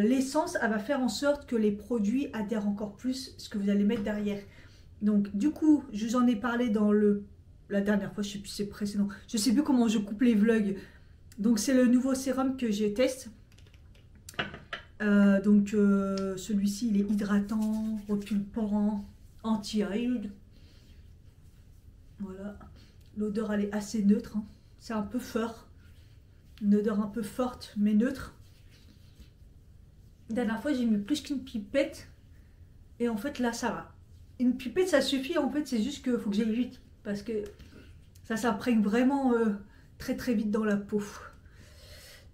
L'essence, elle va faire en sorte que les produits adhèrent encore plus ce que vous allez mettre derrière. Donc, du coup, je vous en ai parlé dans la dernière fois, je sais plus si c'est précédent. Je sais plus comment je coupe les vlogs. Donc, c'est le nouveau sérum que je teste. Celui-ci il est hydratant, repulpant, anti-rides. Voilà, l'odeur elle est assez neutre, hein. C'est un peu fort, une odeur un peu forte mais neutre. La dernière fois j'ai mis plus qu'une pipette et en fait là ça va. Une pipette ça suffit, en fait c'est juste qu'il faut que j'aille vite parce que ça s'imprègne vraiment très très vite dans la peau.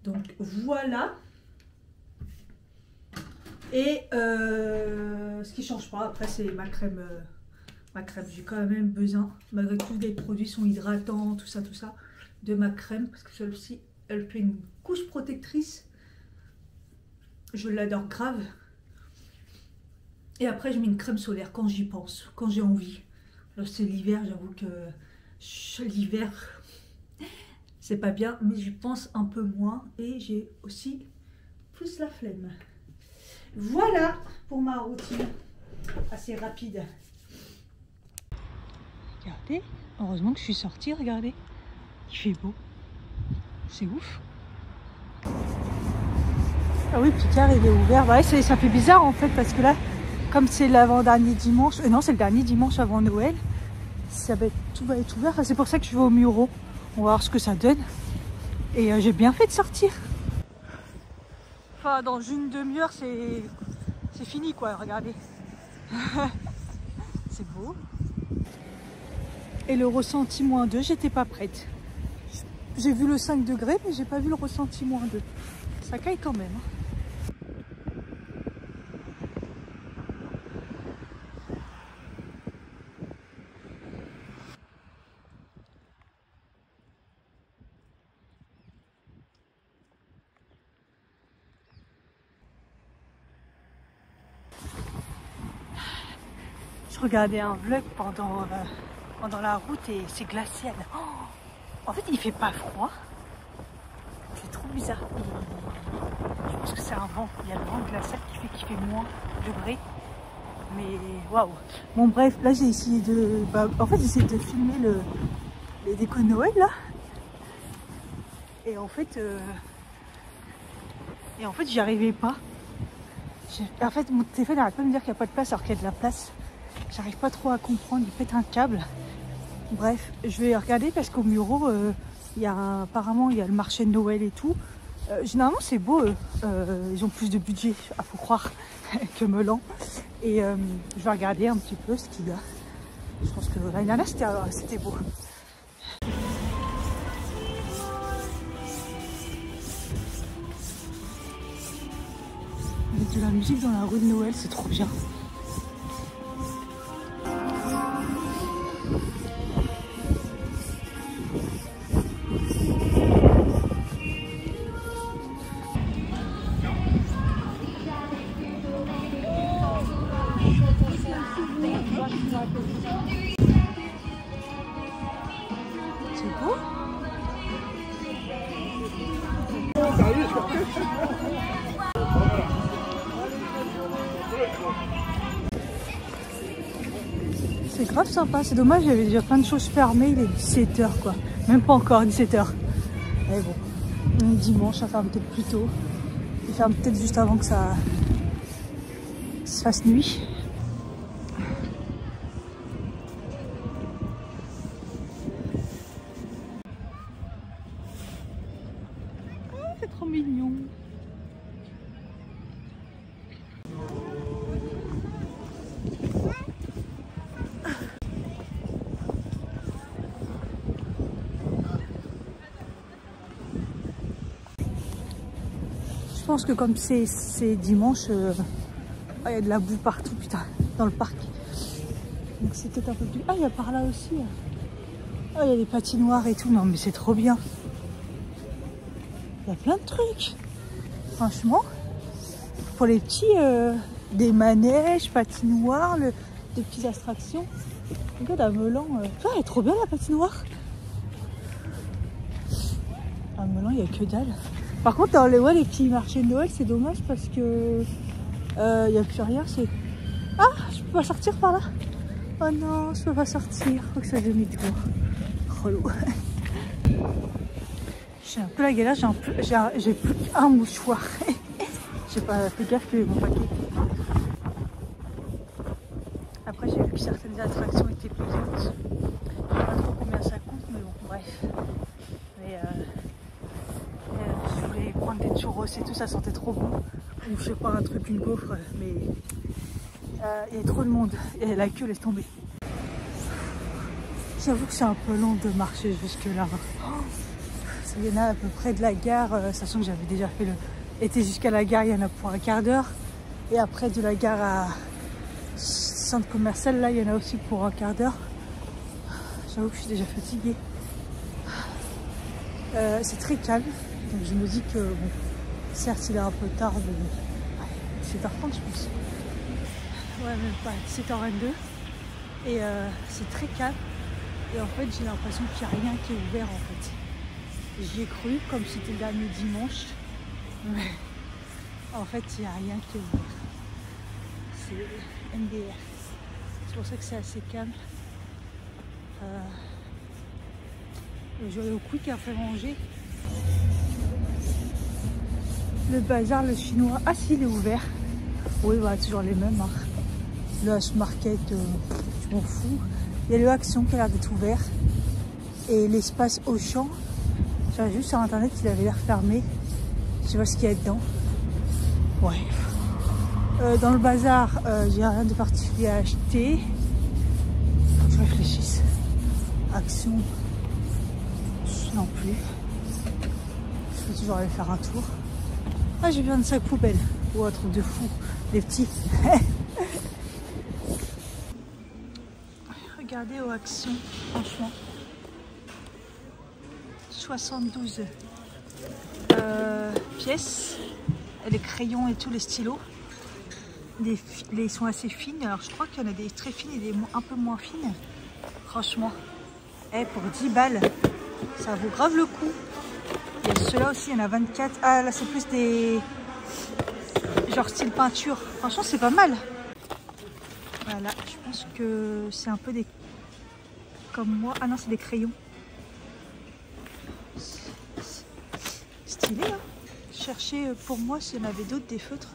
Donc voilà. Et ce qui ne change pas, après c'est ma crème. J'ai quand même besoin, malgré que tous les produits sont hydratants, tout ça, de ma crème. Parce que celle-ci, elle fait une couche protectrice. Je l'adore grave. Et après, je mets une crème solaire quand j'y pense, quand j'ai envie. Là, c'est l'hiver, j'avoue que l'hiver, c'est pas bien, mais j'y pense un peu moins. Et j'ai aussi plus la flemme. Voilà pour ma routine assez rapide. Regardez, heureusement que je suis sortie, regardez. Il fait beau. C'est ouf. Ah oui, Picard il est ouvert. Ouais, ça fait bizarre en fait parce que là, comme c'est l'avant-dernier dimanche, non c'est le dernier dimanche avant Noël, tout va être ouvert. C'est pour ça que je vais au Muro. On va voir ce que ça donne. Et j'ai bien fait de sortir. Enfin, dans une demi-heure, c'est fini quoi, regardez. C'est beau. Et le ressenti -2, j'étais pas prête. J'ai vu le 5 degrés, mais j'ai pas vu le ressenti -2. Ça caille quand même. Je regardais un vlog pendant la route et c'est glacial. Oh, en fait, il fait pas froid. C'est trop bizarre. Je pense que c'est un vent. Il y a le vent glacial qui fait moins degrés. Mais waouh. Bon bref, là j'ai essayé de... en fait, j'ai essayé de filmer les décos de Noël là. Et en fait, j'y arrivais pas. En fait, mon téléphone n'arrête pas de me dire qu'il n'y a pas de place alors qu'il y a de la place. J'arrive pas trop à comprendre, il pète un câble. Bref, je vais regarder parce qu'au Muro, apparemment il y a le marché de Noël et tout. Généralement c'est beau, ils ont plus de budget, faut croire, que Melan. Et je vais regarder un petit peu ce qu'il y a. Je pense que l'année dernière c'était beau. Avec de la musique dans la rue de Noël, c'est trop bien. C'est beau. C'est grave sympa, c'est dommage, il y avait déjà plein de choses fermées, il est 17 h quoi. Même pas encore 17 h. Mais bon, dimanche, ça ferme peut-être plus tôt. Il ferme peut-être juste avant que ça se fasse nuit. C'est trop mignon. Je pense que comme c'est dimanche, il y a de la boue partout, putain, dans le parc. Donc c'est peut-être un peu plus... Ah, il y a par là aussi. Ah, il y a des patinoires et tout. Non, mais c'est trop bien. Il y a plein de trucs. Franchement, pour les petits, des manèges, patinoires, des petites attractions. Regarde, à Melan, ah, elle est trop bien la patinoire. À Melan, il n'y a que dalle. Par contre, dans les petits marchés de Noël, c'est dommage parce que il n'y a plus rien. Ah, je peux pas sortir par là. Oh non, je peux pas sortir. Faut que ça demi-tour. Relou. J'ai un peu la galère, j'ai plus qu'un mouchoir. J'ai pas fait gaffe que mon paquet. Après, j'ai vu que certaines attractions étaient payantes. Je sais pas trop combien ça coûte, mais bon, bref. Mais je voulais prendre des churros et tout, ça sentait trop bon. Ou je sais pas, un truc, une gaufre, mais il y a trop de monde et la queue laisse tomber. J'avoue que c'est un peu long de marcher jusque là. Il y en a à peu près de la gare, sachant que j'avais déjà fait été jusqu'à la gare, il y en a pour un quart d'heure. Et après de la gare à centre commercial, là il y en a aussi pour un quart d'heure. J'avoue que je suis déjà fatiguée. C'est très calme, donc je me dis que bon, certes il est un peu tard, mais c'est 7h30 je pense. Ouais, même pas, 7h22. Et c'est très calme. Et en fait j'ai l'impression qu'il n'y a rien qui est ouvert en fait. J'y ai cru comme si c'était le dernier dimanche. Mais en fait il n'y a rien qui est ouvert. C'est MDR. C'est pour ça que c'est assez calme. Je vais au Quick à faire manger. Le bazar, le chinois. Ah si, il est ouvert. Oui, bah, toujours les mêmes. Hein. Le H-Market, je m'en fous. Il y a le Action qui a l'air d'être ouvert. Et l'espace Auchan. J'avais vu sur internet qu'il avait l'air fermé. Je sais pas ce qu'il y a dedans. Ouais. Dans le bazar, j'ai rien de particulier à acheter. Faut que je réfléchisse. Action. Non plus. Je peux toujours aller faire un tour. Ah, j'ai besoin de sac poubelle. Ou un truc de fou. Les petits. Regardez aux Actions, franchement. 72 pièces. Les crayons et tous les stylos. Ils sont assez fines. Alors je crois qu'il y en a des très fines et des un peu moins fines. Franchement. Pour 10 balles. Ça vaut grave le coup. Il y a ceux-là aussi, il y en a 24. Ah là c'est plus des... genre style peinture. Franchement c'est pas mal. Voilà, je pense que c'est un peu des... comme moi. Ah non, c'est des crayons. Stylé, hein. Chercher pour moi s'il y en avait d'autres, des feutres.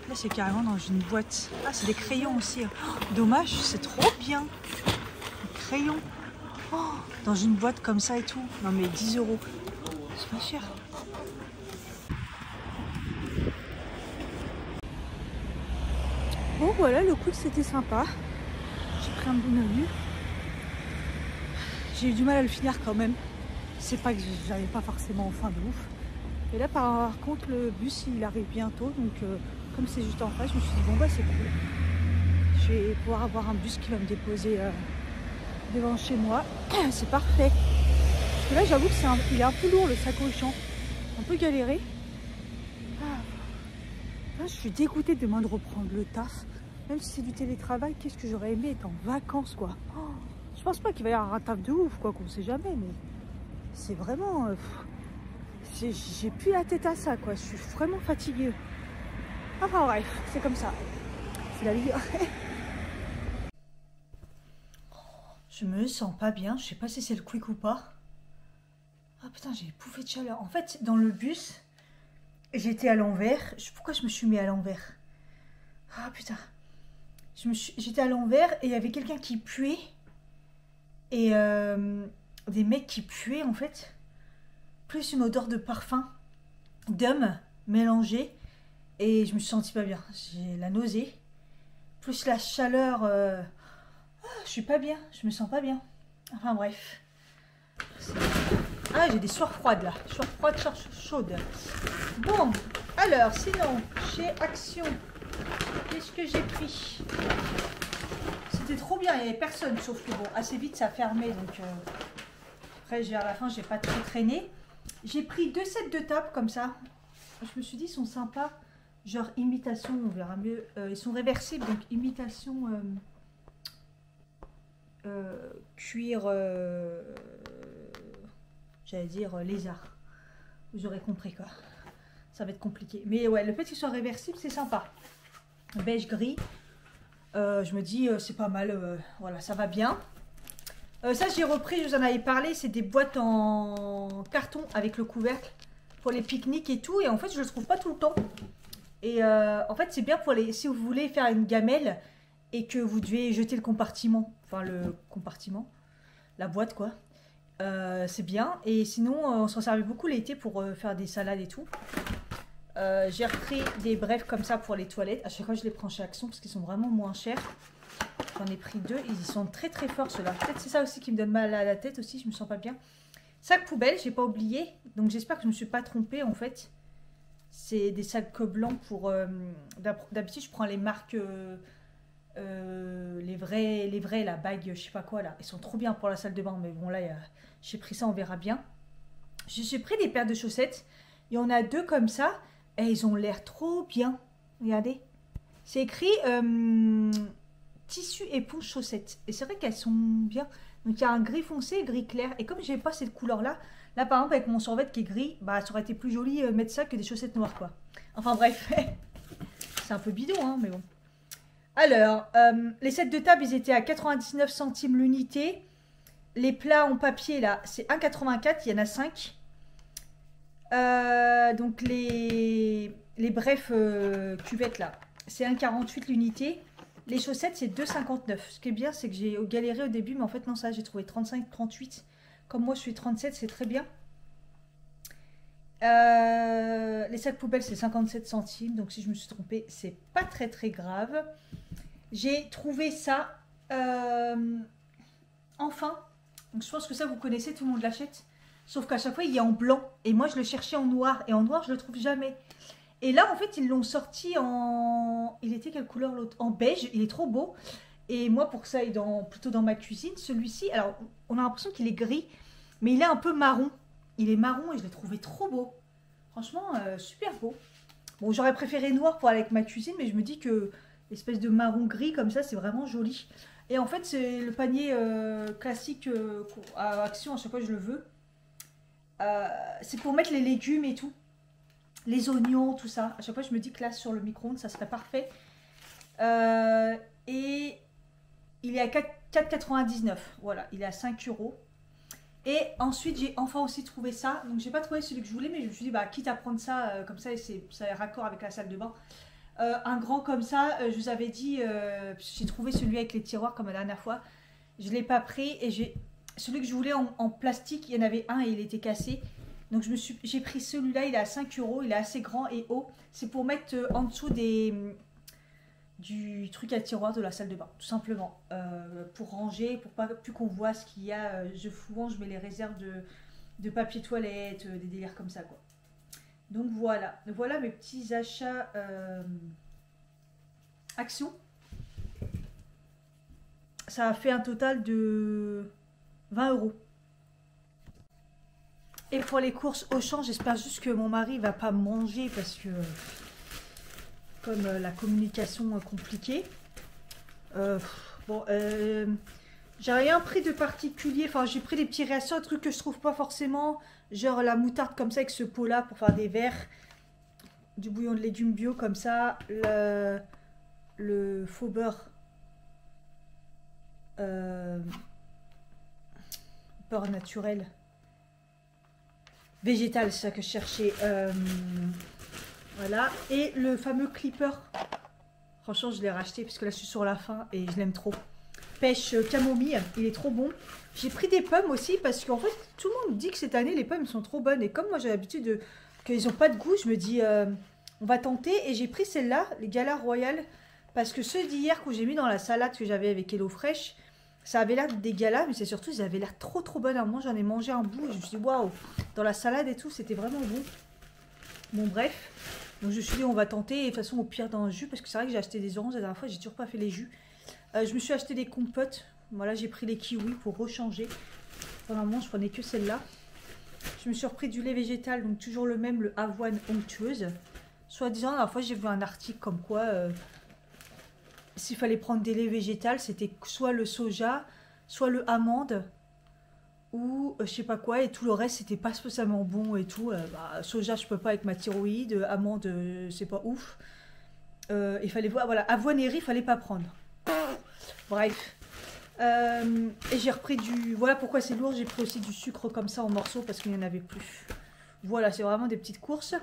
Là c'est carrément dans une boîte. Ah c'est des crayons aussi. Oh, dommage, c'est trop bien. Des crayons. Oh, dans une boîte comme ça et tout. Non mais 10 €. C'est pas cher. Bon voilà, le coup c'était sympa. J'ai pris un bon menu. J'ai eu du mal à le finir quand même. C'est pas que j'avais pas forcément faim de ouf. Et là par contre le bus il arrive bientôt. Donc comme c'est juste en face, je me suis dit bon bah c'est cool. Je vais pouvoir avoir un bus qui va me déposer devant chez moi. C'est parfait. Parce que là j'avoue que il est un peu lourd le sac au champ. Un peu galéré. Là, je suis dégoûtée demain de reprendre le taf. Même si c'est du télétravail, qu'est-ce que j'aurais aimé être en vacances quoi. Oh, je pense pas qu'il va y avoir un taf de ouf quoi, qu'on sait jamais, mais c'est vraiment... j'ai plus la tête à ça quoi, je suis vraiment fatiguée. Enfin bref, c'est comme ça. C'est la vie. Je me sens pas bien, je sais pas si c'est le quick ou pas. Ah putain, j'ai bouffé de chaleur. En fait, dans le bus, j'étais à l'envers. Pourquoi je me suis mis à l'envers? Ah putain. J'étais à l'envers et il y avait quelqu'un qui puait. Et des mecs qui puaient en fait. plus une odeur de parfum, d'homme mélangé. Et je me suis sentie pas bien. J'ai la nausée. Plus la chaleur. Je suis pas bien. Je me sens pas bien. Enfin bref. Ah, j'ai des sueurs froides là. Sueurs froides, chaudes. Bon, alors, sinon, chez Action, qu'est-ce que j'ai pris? C'était trop bien, il n'y avait personne, sauf que bon, assez vite ça a fermé, donc après à la fin, j'ai pas trop traîné. J'ai pris 2 sets de tables comme ça. Je me suis dit, ils sont sympas. Genre imitation, on verra mieux. Ils sont réversibles, donc imitation cuir, j'allais dire lézard. Vous aurez compris quoi. Ça va être compliqué. Mais ouais, le fait qu'ils soient réversibles, c'est sympa. Beige gris. Je me dis, c'est pas mal. Voilà, ça va bien. Ça, j'ai repris, je vous en avais parlé. C'est des boîtes en carton avec le couvercle pour les pique-niques et tout. Et en fait, je le trouve pas tout le temps. Et en fait, c'est bien pour les. Si vous voulez faire une gamelle et que vous devez jeter le compartiment. Enfin, le compartiment. La boîte, quoi. C'est bien. Et sinon, on s'en servait beaucoup l'été pour faire des salades et tout. J'ai repris des brefs comme ça pour les toilettes. À chaque fois, je les prends chez Action parce qu'ils sont vraiment moins chers. J'en ai pris 2. Ils sont très très forts ceux-là. Peut-être c'est ça aussi qui me donne mal à la tête aussi. Je me sens pas bien. Sac poubelle, j'ai pas oublié. Donc j'espère que je me suis pas trompée en fait. C'est des sacs blancs pour... D'habitude, je prends les marques... les vrais, la bague, je sais pas quoi là. Ils sont trop bien pour la salle de bain. Mais bon là, j'ai pris ça, on verra bien. J'ai pris des paires de chaussettes. Il y en a 2 comme ça. Et ils ont l'air trop bien. Regardez. C'est écrit tissu éponge chaussettes. Et c'est vrai qu'elles sont bien. Donc il y a un gris foncé et gris clair. Et comme j'ai pas cette couleur là, là par exemple avec mon survêt qui est gris, bah ça aurait été plus joli mettre ça que des chaussettes noires quoi. Enfin bref. C'est un peu bidon hein, mais bon. Alors, les sets de table ils étaient à 99 centimes l'unité. Les plats en papier là, c'est 1,84, il y en a 5. Donc les brefs cuvettes là, c'est 1,48 l'unité. Les chaussettes c'est 2,59. Ce qui est bien c'est que j'ai galéré au début, mais en fait non, ça j'ai trouvé 35, 38. Comme moi je suis 37, c'est très bien. Les sacs poubelles c'est 57 centimes. Donc si je me suis trompée, c'est pas très très grave. J'ai trouvé ça enfin. Donc je pense que ça vous connaissez, tout le monde l'achète. Sauf qu'à chaque fois, il est en blanc. Et moi, je le cherchais en noir. Et en noir, je le trouve jamais. Et là, en fait, ils l'ont sorti en... Il était quelle couleur l'autre? En beige. Il est trop beau. Et moi, pour que ça aille plutôt dans ma cuisine, celui-ci... Alors, on a l'impression qu'il est gris. Mais il est un peu marron. Il est marron et je l'ai trouvé trop beau. Franchement, super beau. Bon, j'aurais préféré noir pour aller avec ma cuisine. Mais je me dis que l'espèce de marron gris comme ça, c'est vraiment joli. Et en fait, c'est le panier classique à Action. À chaque fois, je le veux. C'est pour mettre les légumes et tout, les oignons, tout ça. À chaque fois je me dis que là sur le micro-ondes ça serait parfait. Et il est à 4,99. Voilà, il est à 5 €. Et ensuite j'ai enfin aussi trouvé ça. Donc j'ai pas trouvé celui que je voulais, mais je me suis dit bah quitte à prendre ça comme ça, ça est raccord avec la salle de bain. Un grand comme ça, je vous avais dit, j'ai trouvé celui avec les tiroirs comme la dernière fois. Je l'ai pas pris et celui que je voulais en plastique, il y en avait un et il était cassé. Donc j'ai pris celui-là, il est à 5 €, il est assez grand et haut. C'est pour mettre en dessous du truc à tiroir de la salle de bain, tout simplement. Pour ranger, pour pas plus qu'on voit ce qu'il y a. Souvent, je mets les réserves de papier toilette, des délires comme ça, quoi. Donc voilà. Voilà mes petits achats Action. Ça a fait un total de 20 €. Et pour les courses Auchan, j'espère juste que mon mari va pas manger parce que comme la communication est compliquée. J'ai rien pris de particulier. Enfin, j'ai pris des petits réactions, des trucs que je trouve pas forcément. Genre la moutarde comme ça avec ce pot là pour faire des verres. Du bouillon de légumes bio comme ça. Le faux beurre. Beurre naturel. Végétal, c'est ça que je cherchais. Voilà. Et le fameux clipper. Franchement, je l'ai racheté parce que là, je suis sur la fin et je l'aime trop. pêche camomille. Il est trop bon. J'ai pris des pommes aussi parce qu'en fait, tout le monde dit que cette année, les pommes sont trop bonnes. Et comme moi, j'ai l'habitude qu'ils n'ont pas de goût, je me dis, on va tenter. Et j'ai pris celle-là, les Galas Royales, parce que ceux d'hier que j'ai mis dans la salade que j'avais avec HelloFresh, ça avait l'air des Galas, mais c'est surtout, ils avaient l'air trop bonnes. À un moment, j'en ai mangé un bout et je me suis dit, waouh, dans la salade et tout, c'était vraiment bon. Bon, bref. Donc, je me suis dit, on va tenter. Et de toute façon, au pire, dans le jus, parce que c'est vrai que j'ai acheté des oranges la dernière fois, j'ai toujours pas fait les jus. Je me suis acheté des compotes. Voilà, j'ai pris les kiwis pour rechanger. Pendant un moment, je prenais que celle-là. Je me suis repris du lait végétal, donc toujours le même, le avoine onctueuse. Soit-disant, la dernière fois, j'ai vu un article comme quoi, s'il fallait prendre des laits végétales, c'était soit le soja, soit le amande, ou je sais pas quoi, et tout le reste, c'était pas spécialement bon et tout. Soja, je peux pas avec ma thyroïde, amande, c'est pas ouf. Il fallait voir, voilà, avoine et riz, il fallait pas prendre. Bref. Et j'ai repris du... Voilà pourquoi c'est lourd. J'ai pris aussi du sucre comme ça en morceaux parce qu'il n'y en avait plus. Voilà, c'est vraiment des petites courses.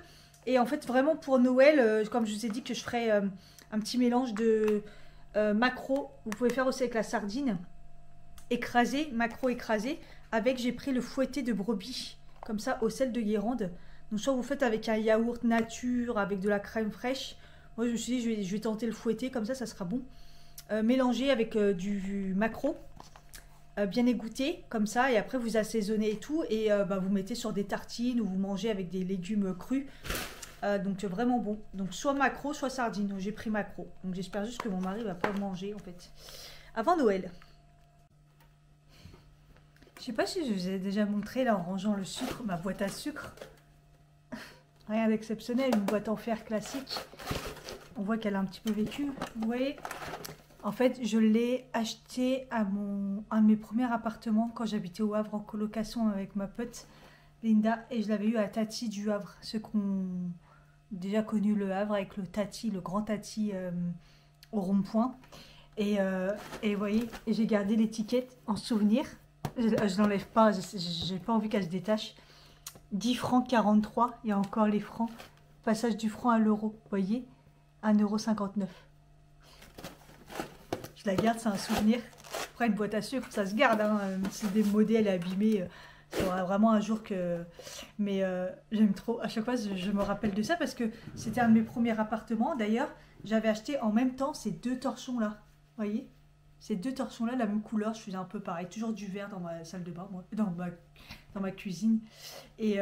Et en fait, vraiment pour Noël, comme je vous ai dit que je ferais un petit mélange de maquereau. Vous pouvez faire aussi avec la sardine. Écrasé, maquereau écrasé. Avec, j'ai pris le fouetté de brebis. Comme ça, au sel de Guérande. Donc soit vous faites avec un yaourt nature, avec de la crème fraîche. Moi, je me suis dit, je vais tenter le fouetté. Comme ça sera bon. Mélangé avec du maquereau bien égoutté comme ça, et après vous assaisonnez et tout, et vous mettez sur des tartines ou vous mangez avec des légumes crus, donc vraiment bon. Donc soit maquereau soit sardine. Donc j'ai pris maquereau, donc j'espère juste que mon mari va pas manger en fait avant Noël. Je sais pas si je vous ai déjà montré là en rangeant le sucre, ma boîte à sucre. Rien d'exceptionnel, une boîte en fer classique. On voit qu'elle a un petit peu vécu, vous voyez. En fait, je l'ai acheté à un de mes premiers appartements quand j'habitais au Havre en colocation avec ma pote Linda, et je l'avais eu à Tati du Havre. Ceux qui ont déjà connu le Havre avec le Tati, le grand Tati au rond-point. Et vous voyez, j'ai gardé l'étiquette en souvenir. Je l'enlève pas, j'ai pas envie qu'elle se détache. 10 francs 43, il y a encore les francs. Passage du franc à l'euro, vous voyez, 1,59 €. La garde, c'est un souvenir. Après, une boîte à sucre, ça se garde, hein. C'est démodé, elle est abîmée. C'est vraiment un jour que... Mais j'aime trop. À chaque fois, je me rappelle de ça parce que c'était un de mes premiers appartements. D'ailleurs, j'avais acheté en même temps ces deux torchons-là. Vous voyez? Ces deux torchons-là, la même couleur. Je faisais un peu pareil. Toujours du vert dans ma salle de bain, moi. Dans ma cuisine. Et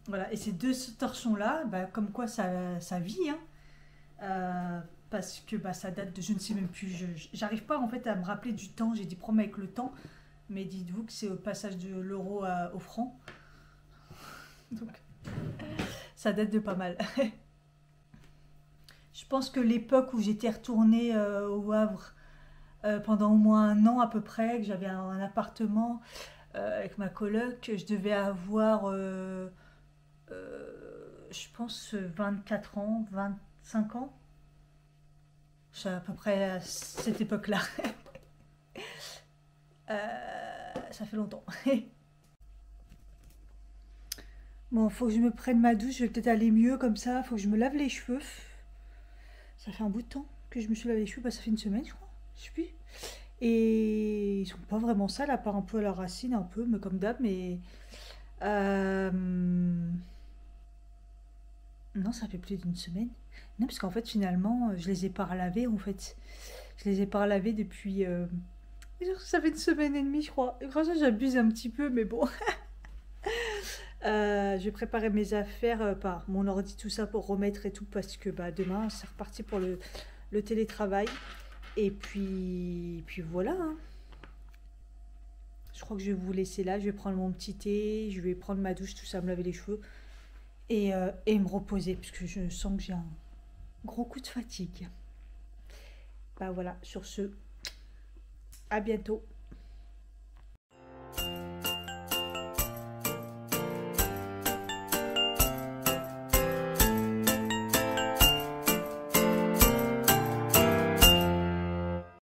voilà. Et ces deux torchons-là, comme quoi ça vit, hein. Parce que ça date de je ne sais même plus, j'arrive pas en fait à me rappeler du temps, j'ai des problèmes avec le temps, mais dites-vous que c'est au passage de l'euro au franc, donc ça date de pas mal. Je pense que l'époque où j'étais retournée au Havre pendant au moins un an à peu près, que j'avais un appartement avec ma coloc, je devais avoir je pense 24 ans, 25 ans. C'est à peu près à cette époque-là. Ça fait longtemps. Bon, faut que je me prenne ma douche, je vais peut-être aller mieux comme ça. Faut que je me lave les cheveux. Ça fait un bout de temps que je me suis lavé les cheveux. Ça fait une semaine, je crois. Je sais plus. Et ils sont pas vraiment sales, à part un peu à la racine, un peu, mais comme d'hab. Mais non, ça fait plus d'une semaine. Non, parce qu'en fait, finalement, je les ai pas relavés, en fait. Je les ai pas relavés depuis... ça fait une semaine et demie, je crois. Et franchement, j'abuse un petit peu, mais bon. Je vais préparer mes affaires, par mon ordi, tout ça, pour remettre et tout, parce que demain, c'est reparti pour le télétravail. Et puis voilà, hein. Je crois que je vais vous laisser là. Je vais prendre mon petit thé, je vais prendre ma douche, tout ça, me laver les cheveux. Et me reposer, puisque je sens que j'ai un gros coup de fatigue. Voilà, sur ce, à bientôt.